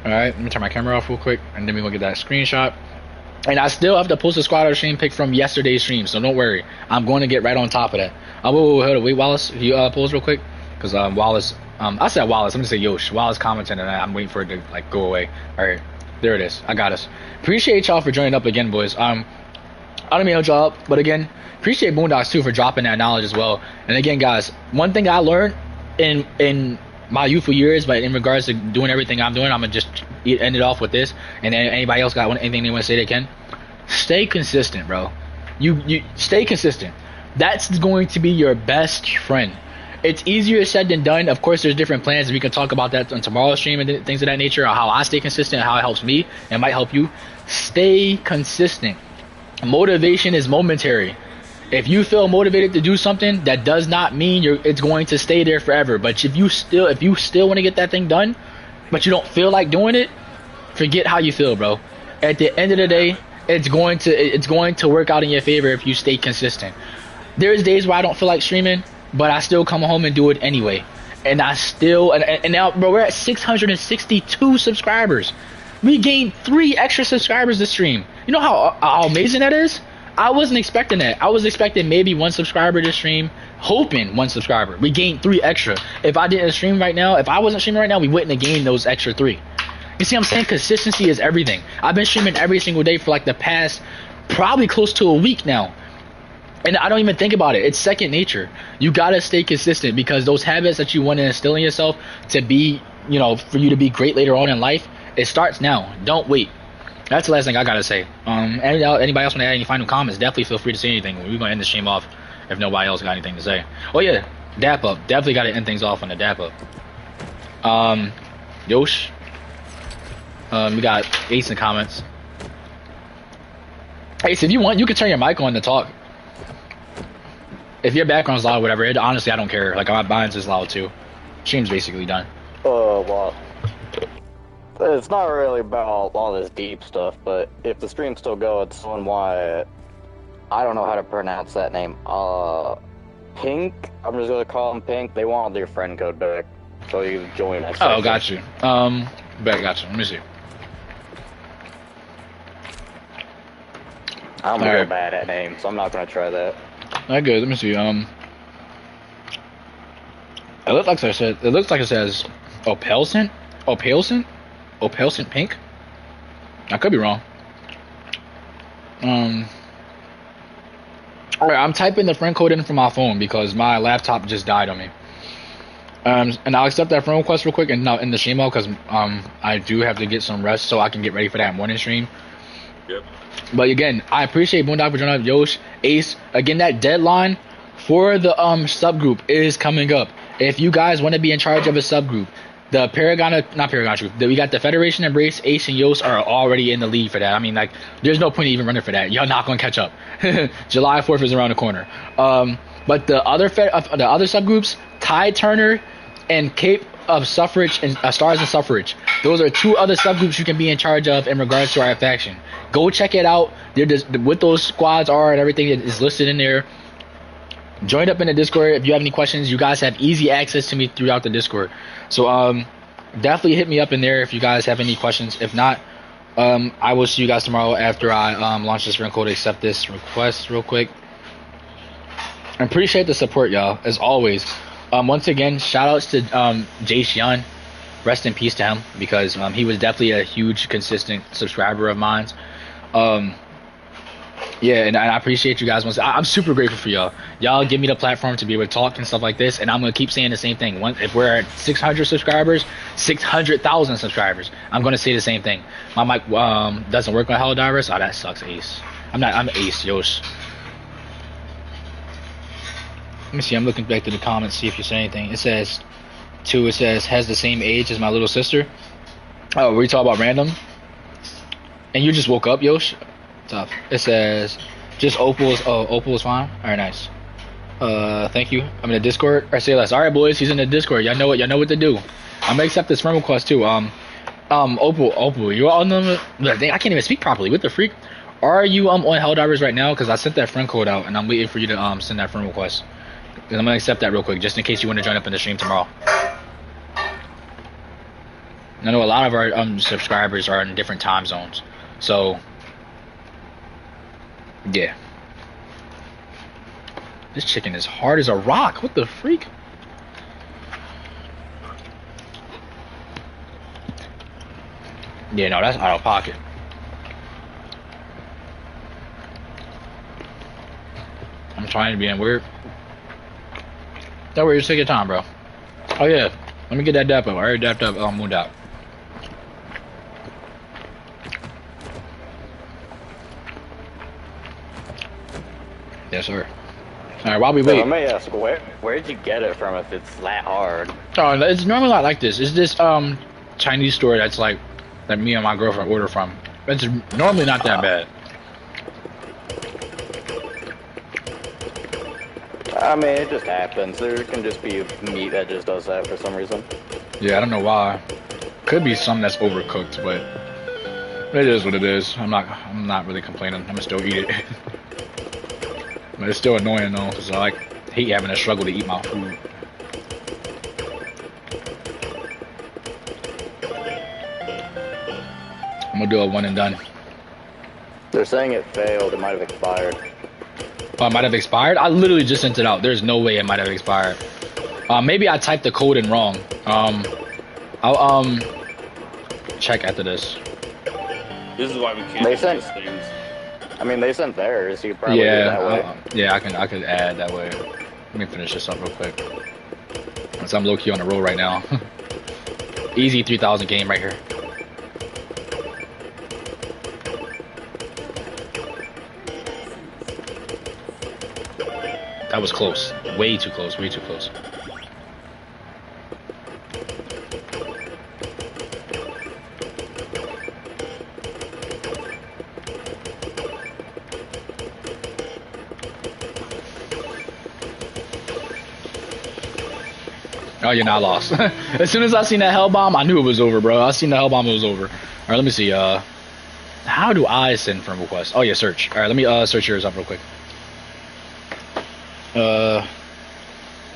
Alright, let me turn my camera off real quick, and then we're gonna get that screenshot. And I still have to post a squad stream pic from yesterday's stream, so don't worry. I'm going to get right on top of that. Wait, Wallace, if you pause real quick, because Wallace, I said Wallace, I'm gonna say Yosh. Wallace commented, and I'm waiting for it to like go away. Alright, there it is. I got us. Appreciate y'all for joining up again, boys. I don't mean no job, but again, appreciate Boondocks too for dropping that knowledge as well. And again, guys, one thing I learned in my youthful years, but in regards to doing everything I'm doing, I'm gonna just end it off with this. And then anybody else got anything they want to say, they can. Stay consistent, bro. You stay consistent. That's going to be your best friend. It's easier said than done. Of course, there's different plans. We can talk about that on tomorrow's stream and things of that nature, or how I stay consistent, how it helps me, and might help you. Stay consistent. Motivation is momentary. If you feel motivated to do something, that does not mean it's going to stay there forever. But if you still want to get that thing done, but you don't feel like doing it, forget how you feel, bro. At the end of the day, it's going to work out in your favor if you stay consistent. There's days where I don't feel like streaming, but I still come home and do it anyway. And I still and now, bro, we're at 662 subscribers. We gained 3 extra subscribers this stream. You know how amazing that is? I wasn't expecting that. I was expecting maybe 1 subscriber this stream, hoping 1 subscriber. We gained 3 extra. If I didn't stream right now, if I wasn't streaming right now, we wouldn't have gained those extra 3. You see what I'm saying? Consistency is everything. I've been streaming every single day for like the past probably close to a week now. And I don't even think about it. It's second nature. You gotta stay consistent, because those habits that you want to instill in yourself to be, for you to be great later on in life, it starts now. Don't wait. That's the last thing I gotta say. Anybody else want to add any final comments? Definitely feel free to say anything. We're gonna end the stream off if nobody else got anything to say. Oh yeah, dap up. Definitely gotta end things off on the dap up. Yosh. We got Ace in comments. Ace, if you want, you can turn your mic on to talk. If your background's loud, whatever. Honestly, I don't care. Like, mine's is loud too. Stream's basically done. Oh, well. It's not really about all this deep stuff, but if the stream's still going, it's on why I don't know how to pronounce that name. Pink? I'm just gonna call him Pink. They wanted their friend code back, so you join that section. Oh, got you. Got you. Let me see. I'm real bad at names, so I'm not gonna try that. Alright, good. Let me see. It looks like it says Opelson? Opelson Pink? I could be wrong. Alright, I'm typing the friend code in from my phone because my laptop just died on me. And I'll accept that friend request real quick and now in the stream mode, because I do have to get some rest so I can get ready for that morning stream. Yep. But again, I appreciate Boondock for joining up. Yosh, Ace. Again, that deadline for the subgroup is coming up. If you guys want to be in charge of a subgroup, the we got the Federation Embrace, Ace and Yost are already in the lead for that. I mean, like, there's no point even running for that. Y'all not gonna catch up. July 4th is around the corner. But the other subgroups, Tide Turner and Cape of Suffrage and Stars and Suffrage, those are 2 other subgroups you can be in charge of in regards to our faction. Go check it out. They're just what those squads are and everything is listed in there. Join up in the Discord. If you have any questions, you guys have easy access to me throughout the Discord. So definitely hit me up in there if you guys have any questions. If not, I will see you guys tomorrow after I launch this friend code to accept this request real quick. I appreciate the support, y'all, as always. Once again, shout outs to Jay Xian. Rest in peace to him, because he was definitely a huge consistent subscriber of mine. Yeah, and I appreciate you guys. I'm super grateful for y'all. Y'all give me the platform to be able to talk and stuff like this, and I'm gonna keep saying the same thing. If we're at 600 subscribers, 600,000 subscribers, I'm gonna say the same thing. My mic doesn't work on Helldivers. Oh, that sucks, Ace. I'm Ace, Yosh. Let me see. I'm looking back to the comments, see if you say anything. It says has the same age as my little sister. Oh, were you talking about random? And you just woke up, Yosh? Tough. It says just Opal is fine. Alright, nice. Thank you. I'm in the Discord. Or say less. Alright, boys, he's in the Discord. Y'all know what to do. I'm gonna accept this friend request too. Opal, you're on the I can't even speak properly. What the freak? Are you on Helldivers right now? Because I sent that friend code out, and I'm waiting for you to send that friend request. 'Cause I'm gonna accept that real quick, just in case you want to join up in the stream tomorrow. I know a lot of our subscribers are in different time zones, so yeah. This chicken is hard as a rock. What the freak? Yeah, no, that's out of pocket. I'm trying to be in weird. Don't worry, just take your time, bro. Oh yeah, let me get that dap up. I already dapped up Moon Dap. Yes, sir. All right, while we wait. Let me ask, where'd you get it from if it's that hard? Oh, it's normally not like this. It's this Chinese store that's like that me and my girlfriend order from. It's normally not that bad. I mean, it just happens. There can just be meat that just does that for some reason. Yeah, I don't know why. Could be something that's overcooked, but it is what it is. I'm not really complaining. I'm gonna still eat it. But it's still annoying though, because I hate having to struggle to eat my food. I'm gonna do a one and done. They're saying it failed. It might have expired. Oh, it might have expired? I literally just sent it out. There's no way it might have expired. Maybe I typed the code in wrong. I'll check after this. This is why we can't do these things. I mean, they sent theirs. You probably do it that way. Yeah, I could add that way. Let me finish this up real quick. Since I'm low key on the roll right now. Easy 3,000 game right here. That was close. Way too close. Way too close. Oh, you're not lost. As soon as I seen that hell bomb, I knew it was over, bro. I seen the hell bomb, it was over. All right, let me see. How do I send friend requests? Oh yeah, search. All right, let me search yours up real quick. All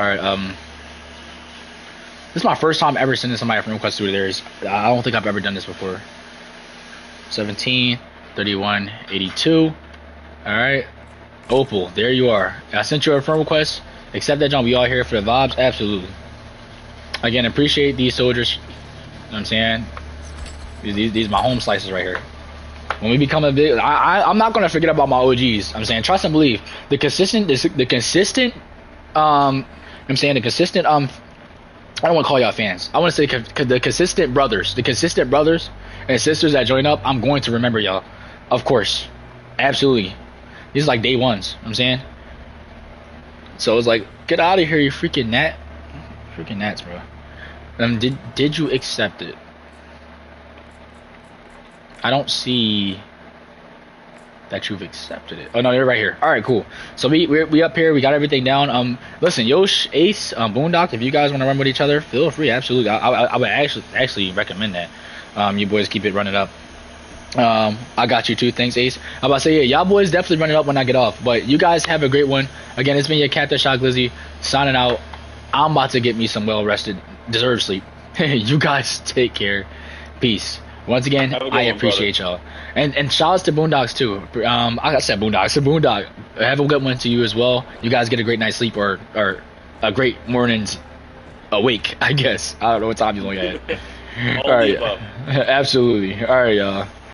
right. This is my first time ever sending somebody a friend request through theirs. I don't think I've ever done this before. 17, 31, 82. All right. Opal, there you are. I sent you a friend request. Accept that, John. We all here for the vibes. Absolutely. Again, appreciate these soldiers. You know what I'm saying? These are my home slices right here. When we become a big, I'm not gonna forget about my OGs. I'm saying trust and believe. The consistent. I don't want to call y'all fans. I want to say the consistent brothers, and sisters that join up. I'm going to remember y'all, of course, absolutely. These are like day ones. You know what I'm saying. So it's like, get out of here, you freaking gnats, bro. Did you accept it? I don't see that you've accepted it. Oh no, you're right here. All right, cool. So we up here. We got everything down. Listen, Yosh, Ace, Boondock. If you guys want to run with each other, feel free. Absolutely. I would actually recommend that. You boys keep it running up. I got you too. Thanks, Ace. I'm about to say, yeah, y'all boys definitely run it up when I get off. But you guys have a great one. Again, it's been your Captain Shot Glizzy signing out. I'm about to get me some well-rested, deserved sleep. You guys take care. Peace. Once again, I appreciate y'all. And shout outs to Boondocks too. I said Boondocks. Boondock. Have a good one to you as well. You guys get a great night's sleep or a great morning's awake, I guess. I don't know what time you're looking at. All right. Absolutely. All right, y'all.